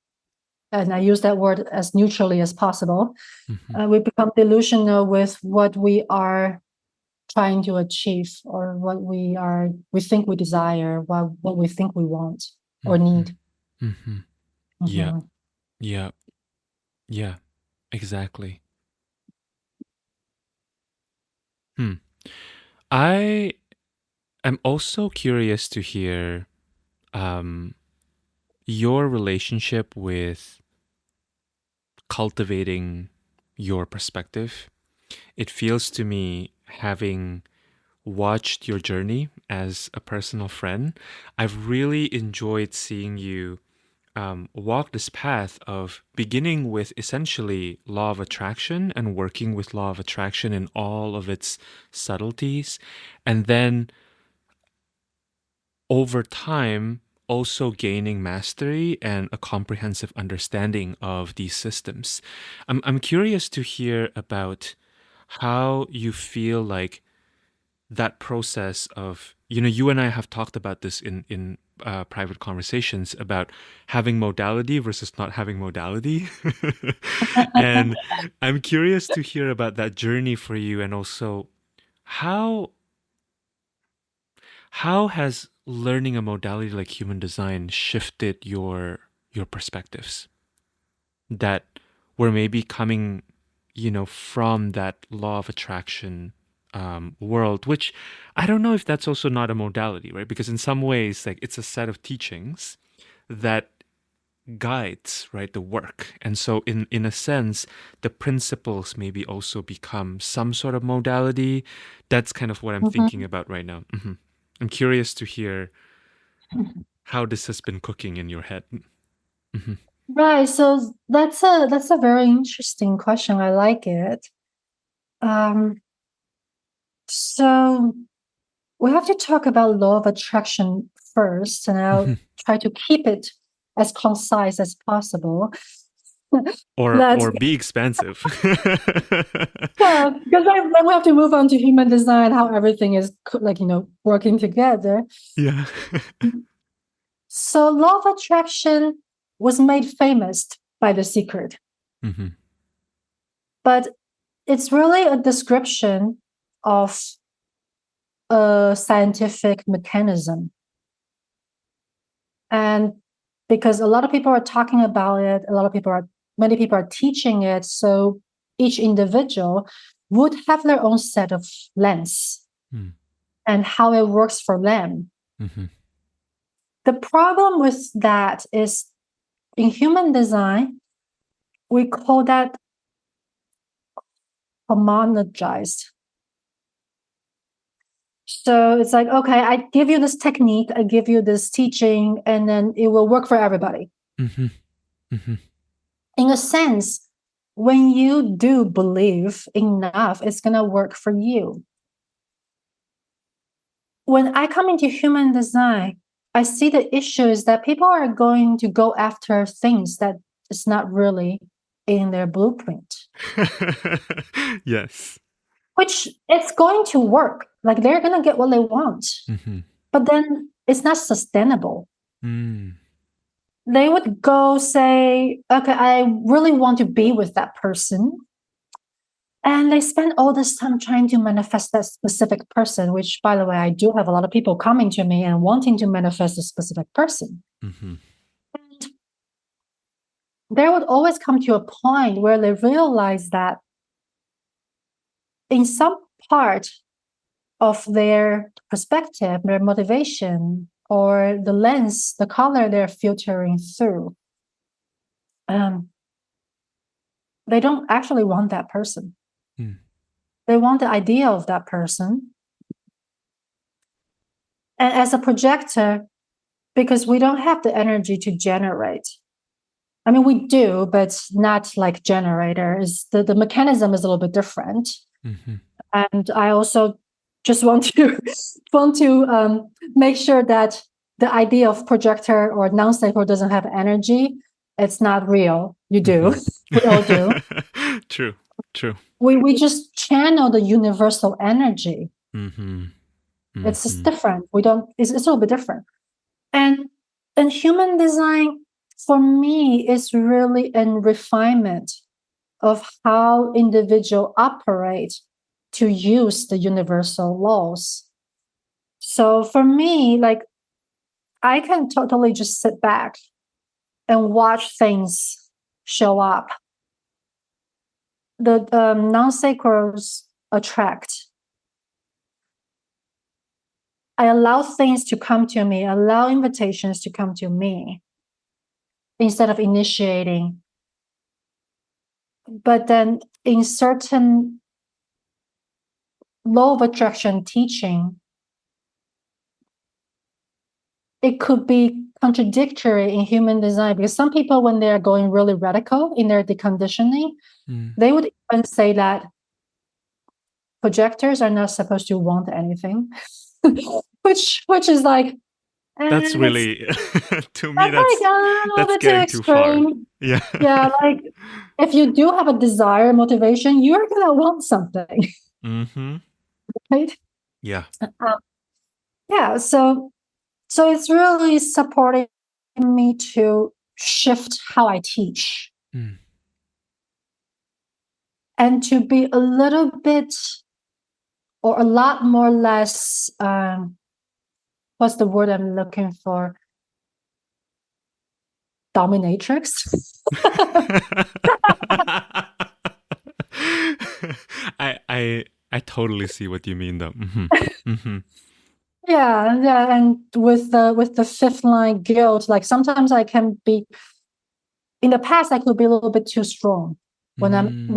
And I use that word as neutrally as possible. mhm, We become delusional with what we are trying to achieve, or what we think we desire, what we think we want or mhm, need. mhm. Yeah, Mhm. yeah, yeah, exactly. Hmm. I am also curious to hear um, your relationship with cultivating your perspective. It feels to me, having watched your journey as a personal friend, I've really enjoyed seeing you walk this path of beginning with essentially law of attraction and working with law of attraction in all of its subtleties, and then over time also gaining mastery and a comprehensive understanding of these systems. I'm curious to hear about how you feel like that process of, you and I have talked about this in private conversations about having modality versus not having modality. And I'm curious to hear about that journey for you, and also how how has learning a modality like human design shifted your perspectives that were maybe coming, from that law of attraction world, which I don't know if that's also not a modality, right? Because in some ways, like, it's a set of teachings that guides, right, the work. And so in a sense, the principles maybe also become some sort of modality. That's kind of what I'm thinking Mhm. about right now. I'm curious to hear how this has been cooking in your head. Hmm. Right. So that's a very interesting question. I like it. Um, so we have to talk about law of attraction first, and I'll try to keep it as concise as possible. Or That's be expansive. Yeah, because then we have to move on to human design, how everything is like working together. Yeah. So law of attraction was made famous by The Secret, Hmm. but it's really a description of a scientific mechanism. And because a lot of people are talking about it, many people are teaching it. So each individual would have their own set of lens and how it works for them. Hmm. The problem with that is, in human design, we call that homogenized. So it's like, okay, I give you this technique, I give you this teaching, and then it will work for everybody. Hmm. Hmm. In a sense, when you do believe enough, it's going to work for you. When I come into human design, I see the issue is that people are going to go after things that is not really in their blueprint. Yes. which it's going to work. Like they're going to get what they want, but then it's not sustainable. They would go say, okay, I really want to be with that person. And they spend all this time trying to manifest that specific person, which, by the way, I do have a lot of people coming to me and wanting to manifest a specific person. And they would always come to a point where they realize that in some part of their perspective, their motivation, or the lens, the color they're filtering through, they don't actually want that person. They want the idea of that person. And as a projector, because we don't have the energy to generate. I mean, we do, but not like generators. The mechanism is a little bit different. And I also just want to make sure that the idea of projector or non-sacral doesn't have energy. It's not real. You do. We all do. True. We just channel the universal energy. It's just different. It's a little bit different. And human design, for me, is really a refinement of how individuals operate to use the universal laws. So for me, like, I can totally just sit back and watch things show up. The non-sacrals attract. I allow things to come to me, allow invitations to come to me instead of initiating. But then in certain law of attraction teaching, it could be contradictory in human design, because some people, when they're going really radical in their deconditioning, they would even say that projectors are not supposed to want anything, which is like, that's really to me that's getting too far. Yeah, like if you do have a desire, motivation, you're gonna want something. Right? Yeah. Yeah, so it's really supporting me to shift how I teach. And to be a little bit or a lot more less, what's the word I'm looking for? Dominatrix. I totally see what you mean, though. Yeah, and with the fifth line guilt, like sometimes I can be. In the past, I could be a little bit too strong when I'm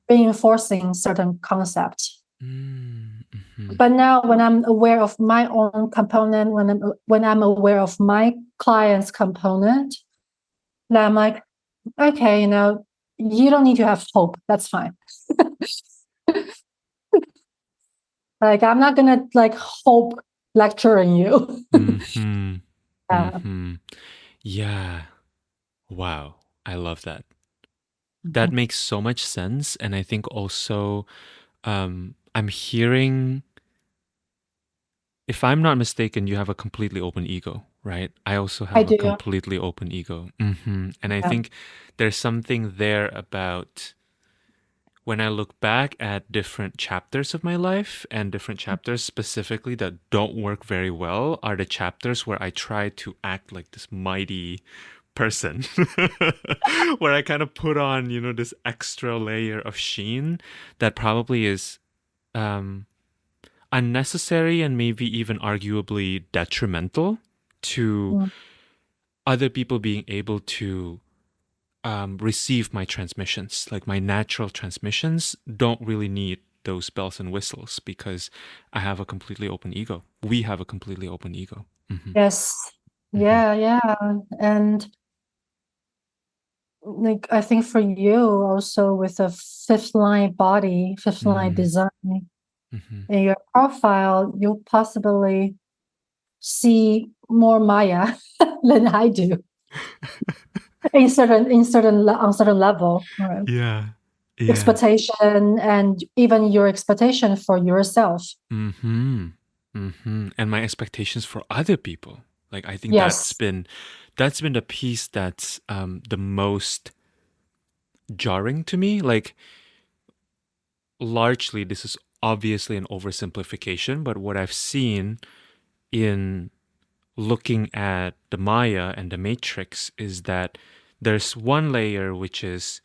reinforcing certain concepts. But now, when I'm aware of my own component, when I'm aware of my client's component, then I'm like, okay, you don't need to have hope. That's fine. Like, I'm not gonna like hope lecturing you. Yeah. Wow. I love that. That makes so much sense. And I think also I'm hearing, if I'm not mistaken, you have a completely open ego, right? I also have a completely open ego. And I think there's something there about when I look back at different chapters of my life, and different chapters specifically that don't work very well are the chapters where I try to act like this mighty person, where I kind of put on, this extra layer of sheen that probably is unnecessary and maybe even arguably detrimental to other people being able to receive my transmissions. Like, my natural transmissions don't really need those bells and whistles because I have a completely open ego. We have a completely open ego. Yes. Yeah. And like, I think for you also, with a fifth line body, fifth line design in your profile, you'll possibly see more Maya than I do on certain level. Right? Yeah. expectation and even your expectation for yourself. Mm-hmm. Mm-hmm. And my expectations for other people. Like I think Yes. that's been the piece that's the most jarring to me. Like largely this is obviously an oversimplification, but what I've seen in looking at the Maya and the Matrix is that there's one layer which is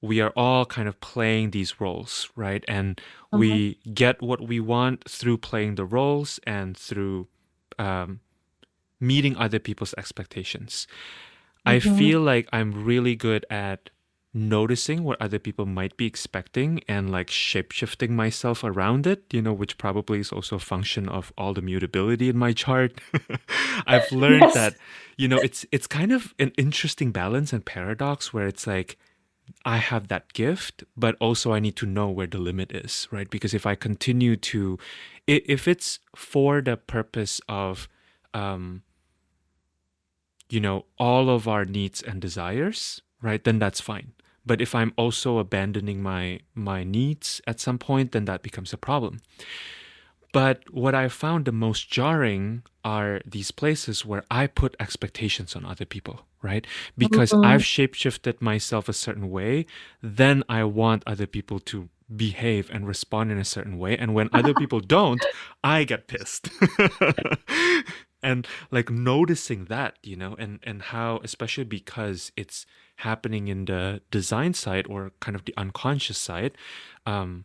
we are all kind of playing these roles, right? And Mhm. we get what we want through playing the roles and through um, meeting other people's expectations. I Mhm. feel like I'm really good at noticing what other people might be expecting and like shapeshifting myself around it, which probably is also a function of all the mutability in my chart. I've learned Yes. that, it's kind of an interesting balance and paradox where it's like I have that gift, but also I need to know where the limit is, right? Because if I continue to, if it's for the purpose of, um, all of our needs and desires, right, then that's fine. But if I'm also abandoning my needs at some point, then that becomes a problem. But what I found the most jarring are these places where I put expectations on other people, right? Because I've Mhm. shapeshifted myself a certain way, then I want other people to behave and respond in a certain way. And when other people don't, I get pissed. And like noticing that, and how, especially because it's happening in the design side or kind of the unconscious side, um,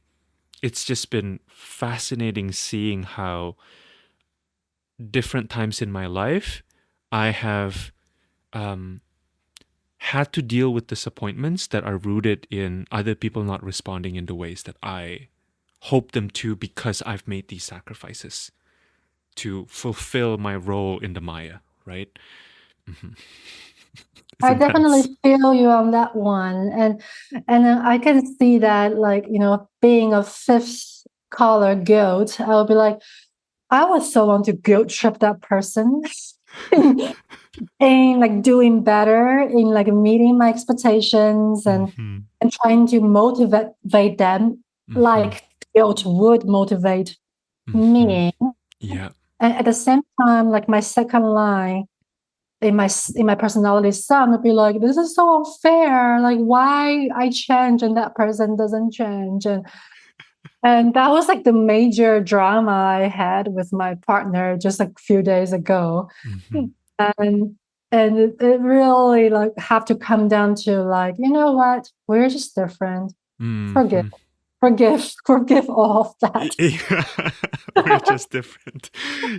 it's just been fascinating seeing how different times in my life I have um, had to deal with disappointments that are rooted in other people not responding in the ways that I hope them to because I've made these sacrifices to fulfill my role in the Maya, right? Mhm. It's I definitely intense. feel you on that one, and I can see that, like, being a fifth color guilt, I'll be like, I would so want to guilt trip that person in, in like doing better, in like meeting my expectations, Mm-hmm. and trying to motivate them Mm-hmm. like guilt would motivate Mm-hmm. me. Yeah. And at the same time, like my second line in my personality son would be like, this is so unfair, like why I change and that person doesn't change. And that was like the major drama I had with my partner just a few days ago. Mm-hmm. and it really like have to come down to, like, you know what, we're just different. Forgive, Mm-hmm. forgive all of that. We're just different.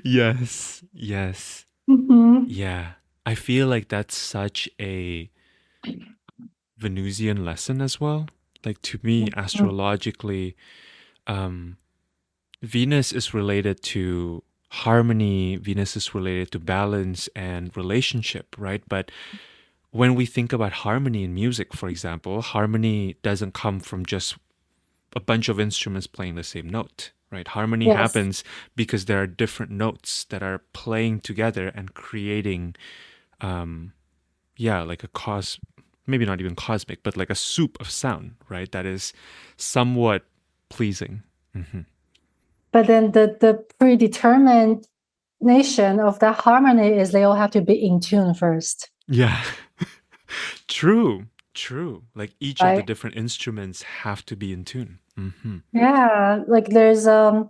Yes. Yes. Mhm. Yeah. I feel like that's such a Venusian lesson as well. Like to me, Mhm. astrologically, um, Venus is related to harmony, Venus is related to balance and relationship, right? But when we think about harmony in music, for example, harmony doesn't come from just a bunch of instruments playing the same note, right? Harmony Yes. happens because there are different notes that are playing together and creating, um, yeah, like maybe not even cosmic, but like a soup of sound, right? That is somewhat pleasing. Hmm. But then the predetermined nation of that harmony is they all have to be in tune first, Yeah, true, true. Like each of the right? different instruments have to be in tune. Hmm. Yeah, like there's I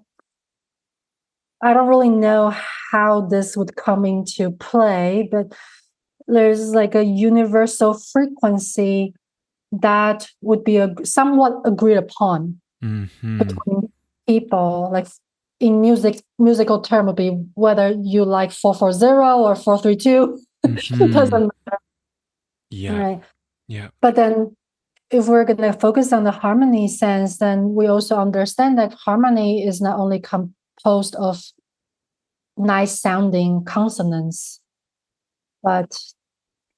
don't really know how this would come into play, but there's like a universal frequency that would be somewhat agreed upon Hmm. between people. Like in musical term would be whether you like 440 or 432. It Hmm. doesn't matter, Yeah, right? yeah. But then if we're going to focus on the harmony sense, then we also understand that harmony is not only composed of nice sounding consonants, but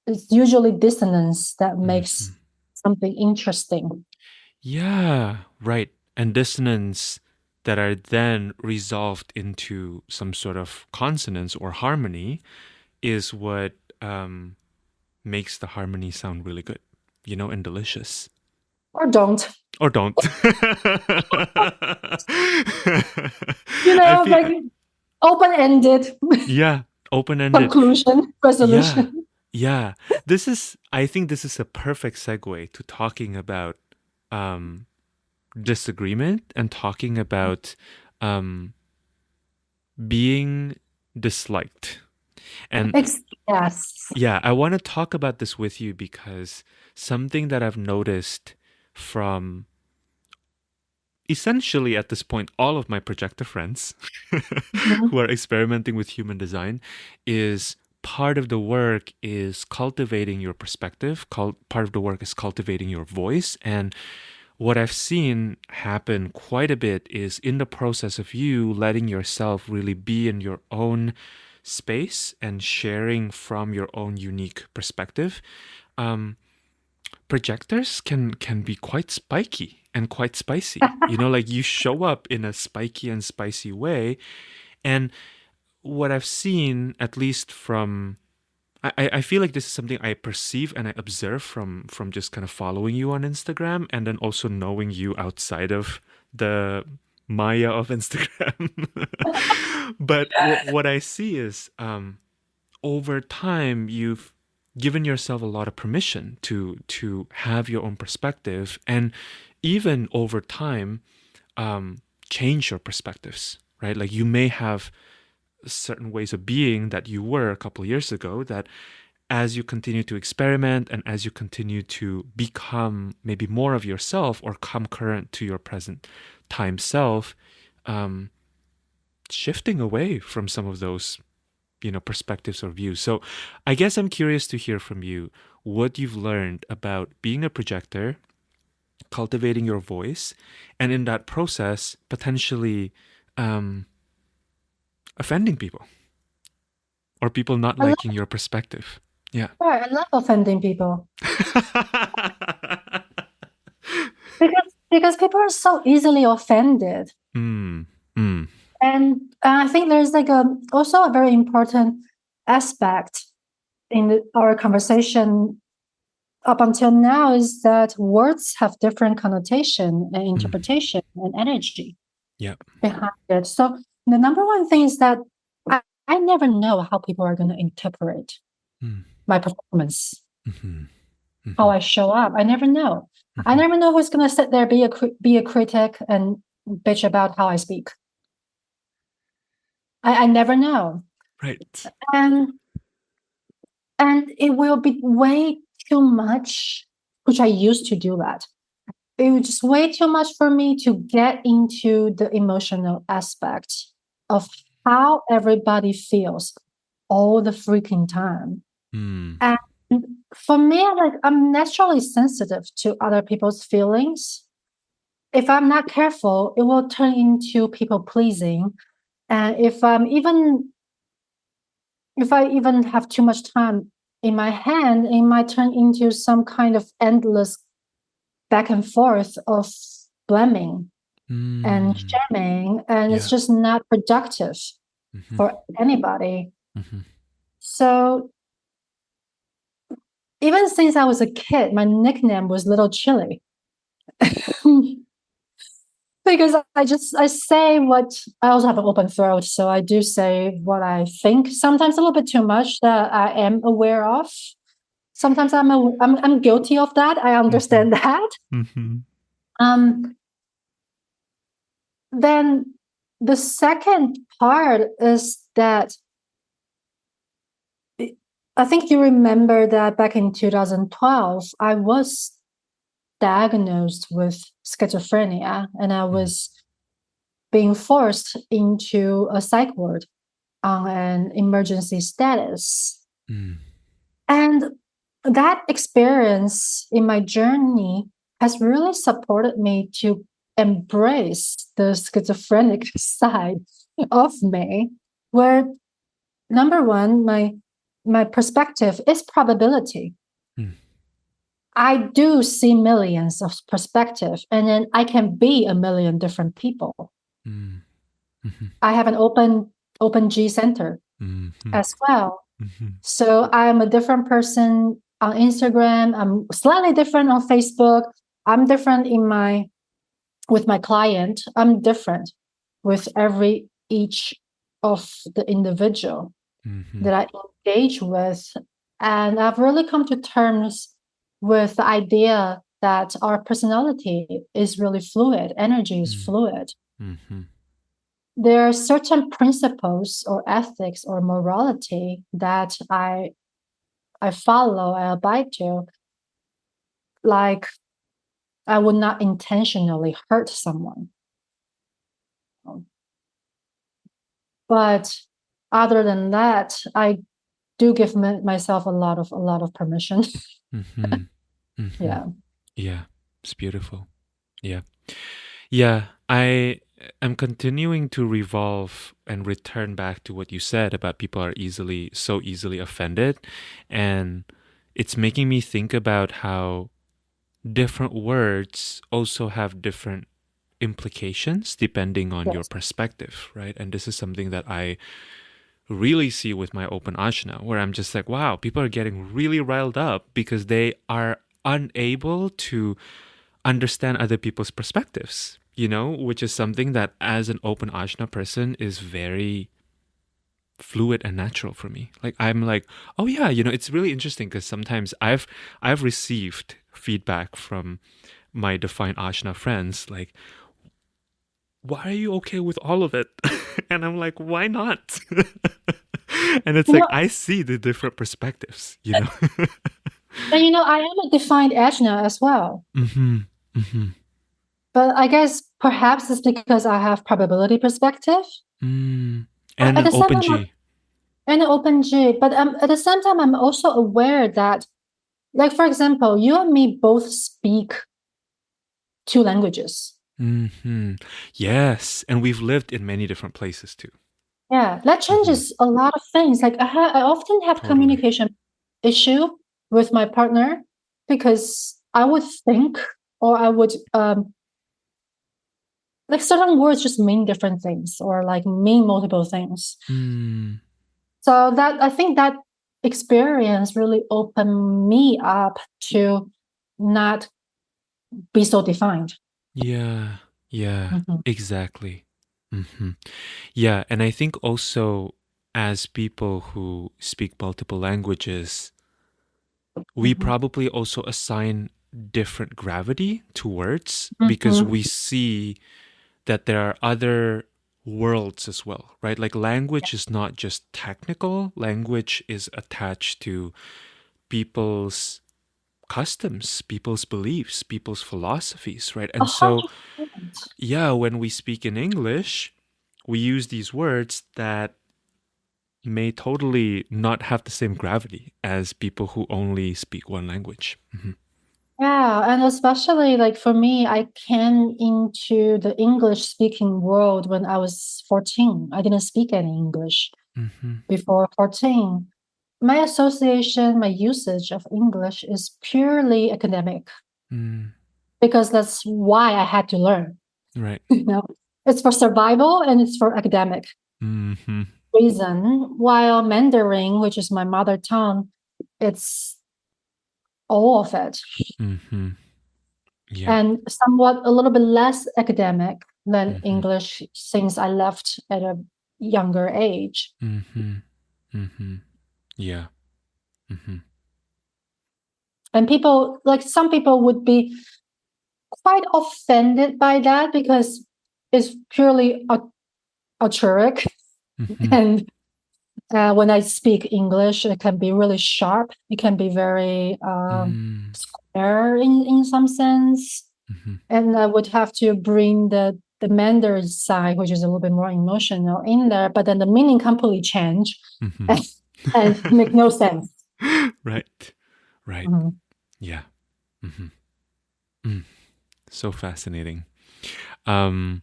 it's usually dissonance that Hmm. makes something interesting. Yeah, right. And dissonance that are then resolved into some sort of consonance or harmony is what makes the harmony sound really good, and delicious. Or don't. Or don't. I feel, Like open-ended yeah, open-ended. conclusion, Yeah, resolution. yeah. I think this is a perfect segue to talking about um, disagreement and talking about um, being disliked. And Yes. yeah, I want to talk about this with you because something that I've noticed from essentially at this point all of my projector friends Mhm. who are experimenting with human design is part of the work is cultivating your perspective. Part of the work is cultivating your voice. And what I've seen happen quite a bit is in the process of you letting yourself really be in your own space and sharing from your own unique perspective. Um, Projectors can be quite spiky and quite spicy. Like you show up in a spiky and spicy way. And what I've seen, at least from I feel like this is something I perceive and I observe from just kind of following you on Instagram and then also knowing you outside of the Maya of Instagram. But what I see is over time you've given yourself a lot of permission to have your own perspective and even over time change your perspectives, right? Like you may have certain ways of being that you were a couple of years ago that as you continue to experiment and as you continue to become maybe more of yourself or come current to your present time self, um, shifting away from some of those perspectives or views. So I guess I'm curious to hear from you what you've learned about being a projector, cultivating your voice, and in that process potentially um, offending people or people not I love, liking your perspective. Yeah. I love offending people because people are so easily offended. mm, mm, And I think there's like also a very important aspect in our conversation up until now is that words have different connotation and mm. interpretation and energy Yeah. behind it. So the number one thing is that I never know how people are going to interpret Mm, my performance, mhm, how mhm, I show up. I never know. I mhm. never know who's going to sit there, be a critic and bitch about how I speak. I never know. Right. And and it will be way too much, which I used to do that. It was just way too much for me to get into the emotional aspect of how everybody feels all the freaking time. Mm, And for me, I'm naturally sensitive to other people's feelings. If I'm not careful, it will turn into people pleasing. And if I even have too much time in my hand, it might turn into some kind of endless back and forth of blaming and mm. shaming, and it's Yeah. just not productive Mhm, for anybody. mhm. So even since I was a kid, my nickname was Little Chili. Because I say what I also have an open throat, so I do say what I think. Sometimes a little bit too much that I am aware of. Sometimes I'm guilty of that. I Mhm, understand that. mhm. Um, then the second part is that I think you remember that back in 2012, I was diagnosed with schizophrenia and I Mm, was being forced into a psych ward on an emergency status. mm, And that experience in my journey has really supported me to embrace the schizophrenic side of me, where number one, my perspective is probability. mm, I do see millions of perspective, and then I can be a million different people. mm, mhm, I have an open G center mhm, as well. mhm, So I am a different person on Instagram. I'm slightly different on Facebook. I'm different in my with my client. I'm different with every each of the individual Mm-hmm. that I engage with. And I've really come to terms with the idea that our personality is really fluid, energy is fluid. Mm-hmm. There are certain principles or ethics or morality that I follow, I abide to, like I would not intentionally hurt someone. But other than that, I do give myself a lot of permission. Mm-hmm. Mm-hmm. Yeah. Yeah, it's beautiful. Yeah. Yeah, I am continuing to revolve and return back to what you said about people are so easily offended. And it's making me think about how different words also have different implications depending on your Yes. perspective, right? And this is something that I really see with my open ashna, where I'm just like, wow, people are getting really riled up because they are unable to understand other people's perspectives, which is something that as an open ashna person is very fluid and natural for me. Like I'm like, oh yeah, it's really interesting because sometimes I've received feedback from my defined ashna friends like, why are you okay with all of it? And I'm like, why not? And it's You like know, I see the different perspectives. I am a defined Ajna as well. Mm-hmm. Mm-hmm. But I guess perhaps it's because I have probability perspective. Mm. But And at an the same open time, G. and an open G. But at the same time, I'm also aware that, like for example, you and me both speak two languages. Mm-hmm. Yes, and we've lived in many different places too. Yeah, that Mm-hmm. changes a lot of things. Like I often have Totally. communication issue with my partner because I would think or I would like certain words just mean different things or like mean multiple things. Mm. So that I think that experience really opened me up to not be so defined. Yeah. Yeah. Mhm, Exactly. Mm-hmm. Yeah, and I think also as people who speak multiple languages, we mhm, probably also assign different gravity to words because mhm. we see that there are other worlds as well, right? Like language is not just technical, language is attached to people's customs, people's beliefs, people's philosophies, right? A And so, 100%. yeah, when we speak in English, we use these words that may totally not have the same gravity as people who only speak one language. Mm-hmm. Yeah, and especially like for me, I came into the English speaking world when I was 14. I didn't speak any English Mm-hmm. before 14. My association, my usage of English is purely academic Mm. because that's why I had to learn. Right. You know, it's for survival and it's for academic Mm-hmm. reason. While Mandarin, which is my mother tongue, it's all of it Mm-hmm. Yeah. and somewhat a little bit less academic than Mm-hmm. English since I left at a younger age. Mm-hmm. Mm-hmm. Yeah. Mm-hmm. And people, like some people, would be quite offended by that because it's purely authoric. Mm-hmm. And when I speak English, it can be really sharp. It can be very Mm. square in some sense. Mm-hmm. And I would have to bring the Mandarin side, which is a little bit more emotional, in there. But then the meaning completely change Mm-hmm. and, and make no sense. Right. Right. Mhm. Yeah. Mm-hmm. Mm. So fascinating. Um,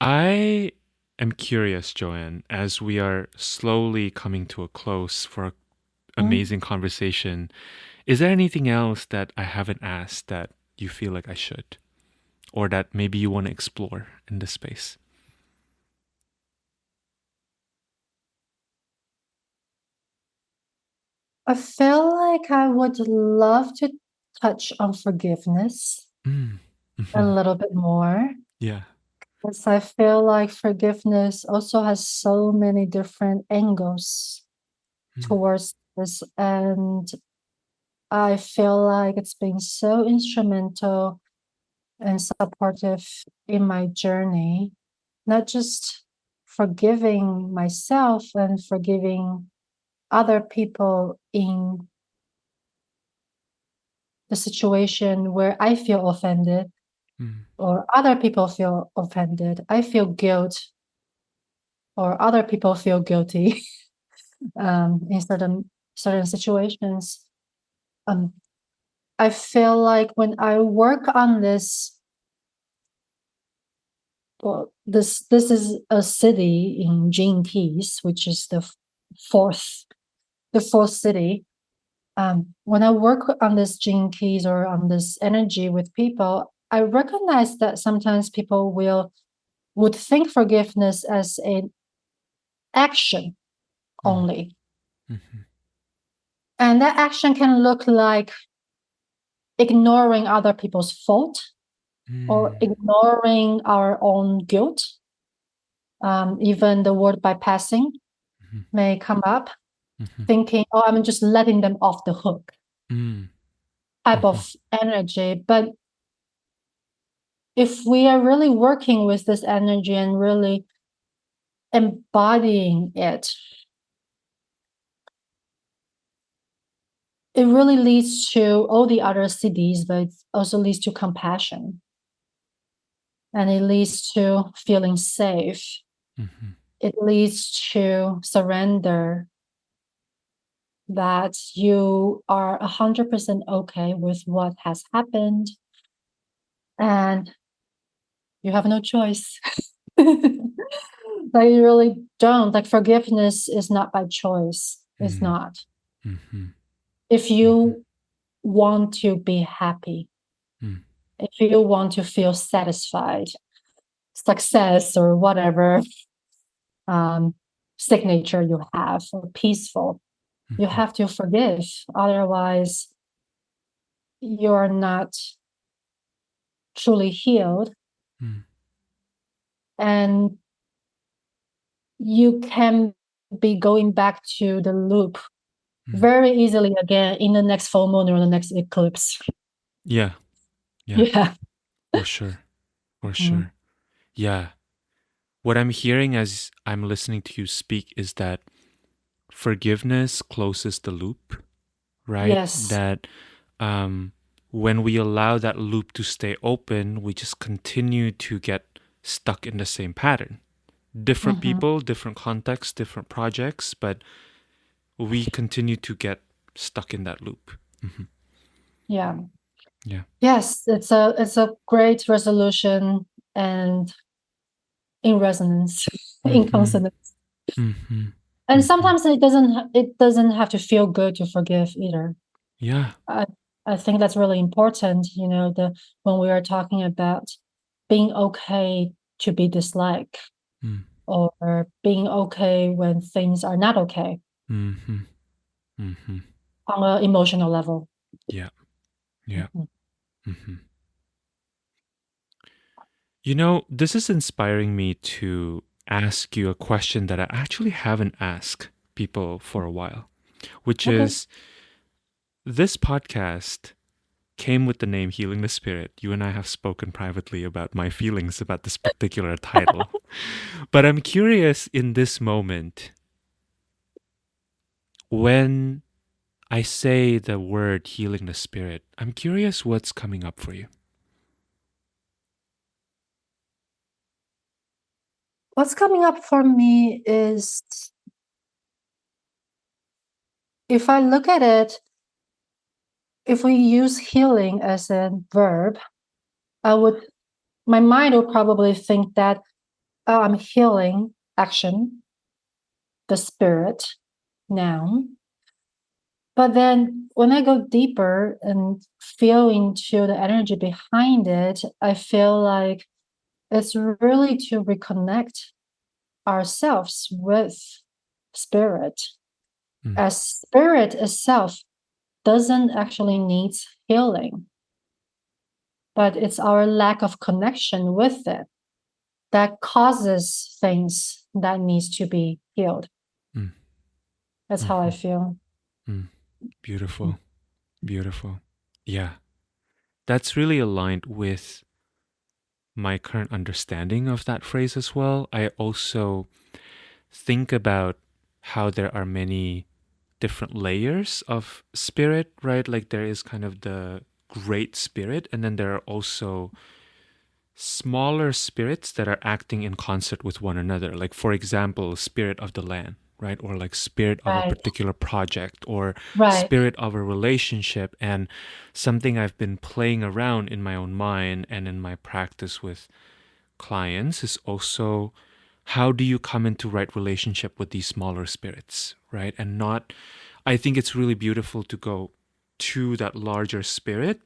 I am curious, Joanne, as we are slowly coming to a close for an Mm. amazing conversation. Is there anything else that I haven't asked that you feel like I should, or that maybe you want to explore in this space? I feel like I would love to touch on forgiveness Mm. a Mhm. little bit more. Yeah. Because I feel like forgiveness also has so many different angles Mm. towards this. And I feel like it's been so instrumental and supportive in my journey, not just forgiving myself and forgiving other people in the situation where I feel offended Mm. or other people feel offended. I feel guilt or other people feel guilty in certain situations. Um, I feel like when I work on this, well, this is a city in Gene Keys, which is fourth the fourth city. When I work on this Gene Keys or on this energy with people, I recognize that sometimes people would think forgiveness as an action Mm. only. Mhm. And that action can look like ignoring other people's fault or Mm. ignoring our own guilt. Even the word bypassing Mhm. may come up, Mhm. thinking, oh, I'm just letting them off the hook Mm. type Mhm. of energy. But if we are really working with this energy and really embodying it, it really leads to all the other cities, but it also leads to compassion and it leads to feeling safe. Mhm. It leads to surrender that you are 100% okay with what has happened and you have no choice. Like you really don't. Like forgiveness is not by choice. It's Mm. not. Mhm. If Mhm. you want to be happy, Mm. if you want to feel satisfied, success or whatever um, signature you have, or peaceful, you Mhm. have to forgive. Otherwise, you're not truly healed Mm. and you can be going back to the loop Mm. very easily again in the next full moon or the next eclipse. Yeah. Yeah. Yeah. For sure. For Mm. sure. Yeah. What I'm hearing as I'm listening to you speak is that forgiveness closes the loop, right? Yes. That um, when we allow that loop to stay open, we just continue to get stuck in the same pattern. Different Hmm. people, different contexts, different projects, but we continue to get stuck in that loop. Hmm. Yeah. Yeah. Yes, it's a great resolution and in resonance, in Hmm. consonance. Hmm. And Hmm. sometimes it doesn't have to feel good to forgive either. Yeah. I I think that's really important, the when we are talking about being okay to be disliked Mm. or being okay when things are not okay Hmm. Hmm. on an emotional level. Yeah. Yeah. Mhm. Hmm. You know, this is inspiring me to ask you a question that I actually haven't asked people for a while, which Okay. is this podcast came with the name Healing the Spirit. You and I have spoken privately about my feelings about this particular title. But I'm curious in this moment, when I say the word healing the spirit, I'm curious what's coming up for you. What's coming up for me is if I look at it, if we use healing as a verb, I would my mind would probably think that I'm healing action, the spirit, noun. But then when I go deeper and feel into the energy behind it, I feel like it's really to reconnect ourselves with spirit, Mm. as spirit itself doesn't actually need healing, but it's our lack of connection with it that causes things that needs to be healed. Mm. That's how I Mhm. feel. Mm. Beautiful. Beautiful. Yeah. That's really aligned with my current understanding of that phrase as well. I also think about how there are many different layers of spirit, right? Like there is kind of the great spirit, and then there are also smaller spirits that are acting in concert with one another. Like, for example, spirit of the land, right? Or like spirit of a Right, particular project or right. spirit of a relationship. And something I've been playing around in my own mind and in my practice with clients is also how do you come into right relationship with these smaller spirits, right? And not, I think it's really beautiful to go to that larger spirit,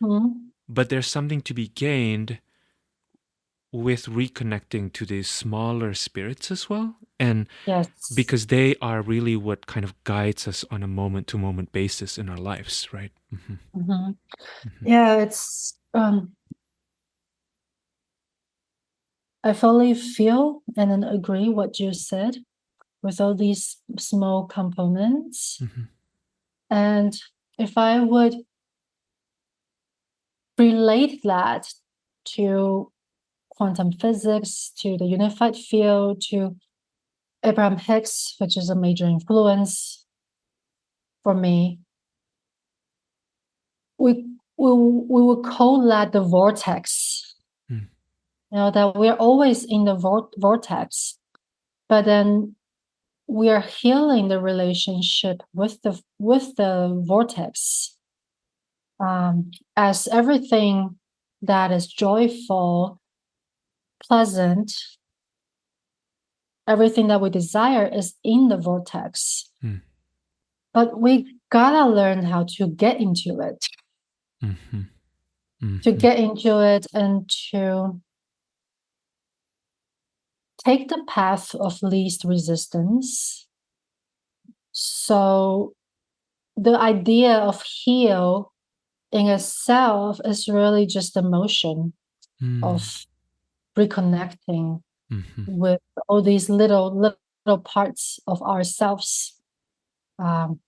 Mhm. but there's something to be gained with reconnecting to these smaller spirits as well. And Yes. because they are really what kind of guides us on a moment to moment basis in our lives, right? Mm-hmm. Hmm. Mm-hmm. Yeah, it's I fully feel and then agree what you said with all these small components. Mm-hmm. And if I would relate that to quantum physics, to the unified field, to Abraham Hicks, which is a major influence for me, we would call that the vortex. Mm. You know, that we're always in the vortex, but then we are healing the relationship with the vortex, as everything that is joyful, pleasant, everything that we desire is in the vortex. Mm. But we gotta learn how to get into it, Mm-hmm. to Mm-hmm. get into it and to take the path of least resistance. So the idea of heal in itself is really just a motion Mm. of reconnecting Mm-hmm. with all these little parts of ourselves, um,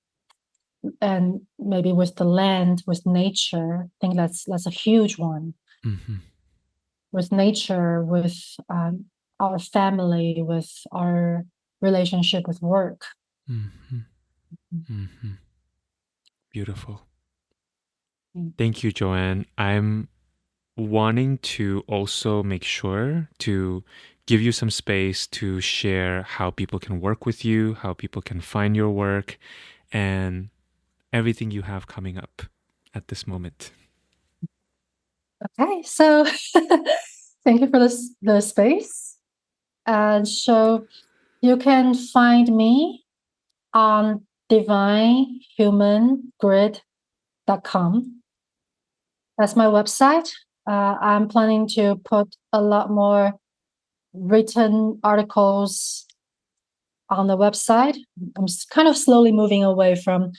and maybe with the land, with nature. I think that's a huge one. Mm-hmm. With nature, with our family, with our relationship with work. Mm-hmm. Mm-hmm. Beautiful. Mm. Thank you, Joanne. I'm wanting to also make sure to give you some space to share how people can work with you, how people can find your work, and everything you have coming up at this moment. Okay, so thank you for the space. And so you can find me on divinehumangrid.com. That's my website. I'm planning to put a lot more written articles on the website. I'm kind of slowly moving away from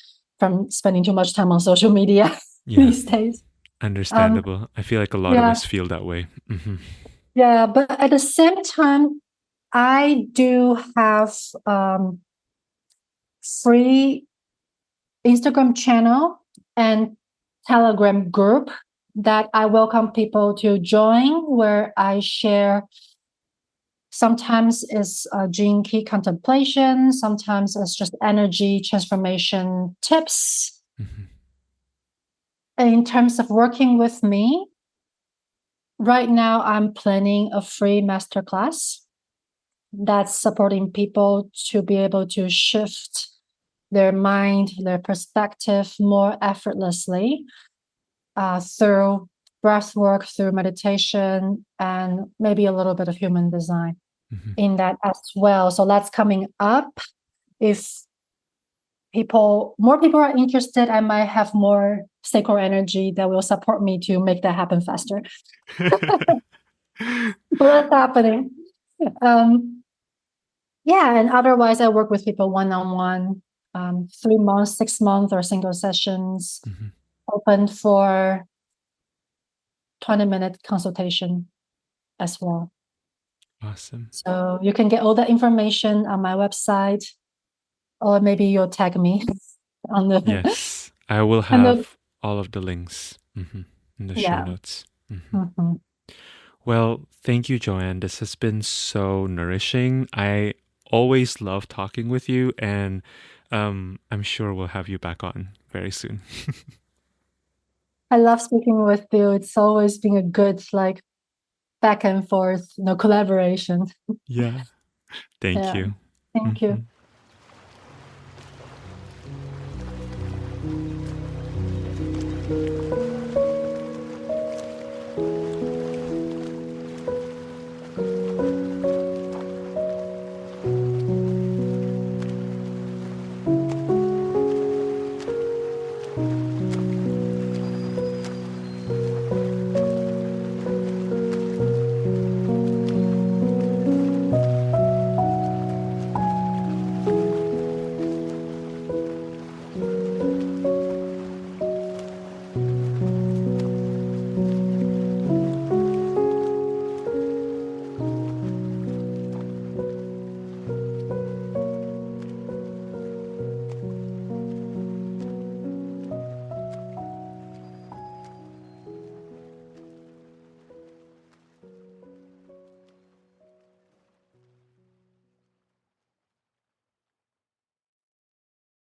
spending too much time on social media Yeah, these days. Um, understandable. I feel like a lot of yeah, us feel that way. Hmm. yeah, but at the same time, I do have free Instagram channel and Telegram group that I welcome people to join, where I share. Sometimes it's gene key contemplation, sometimes it's just energy transformation tips. Hmm. In terms of working with me, right now I'm planning a free masterclass that's supporting people to be able to shift their mind, their perspective more effortlessly through breath work, through meditation, and maybe a little bit of human design Hmm. in that as well. So that's coming up. If more people are interested, I might have more sacral energy that will support me to make that happen faster. But that's happening. Um, yeah, and otherwise I work with people one-on-one. 3 months, 6 months, or single sessions. Hmm. Open for 20-minute consultation as well. Awesome. So you can get all the information on my website, or maybe you'll tag me on the Yes, I will and the have all of the links in the show yeah. notes. Hmm. Well, thank you, Joanne. This has been so nourishing. I always love talking with you, and I'm sure we'll have you back on very soon. I love speaking with you. It's always been a good like back and forth, collaboration. Yeah, thank Yeah. you. Thank you. Mhm.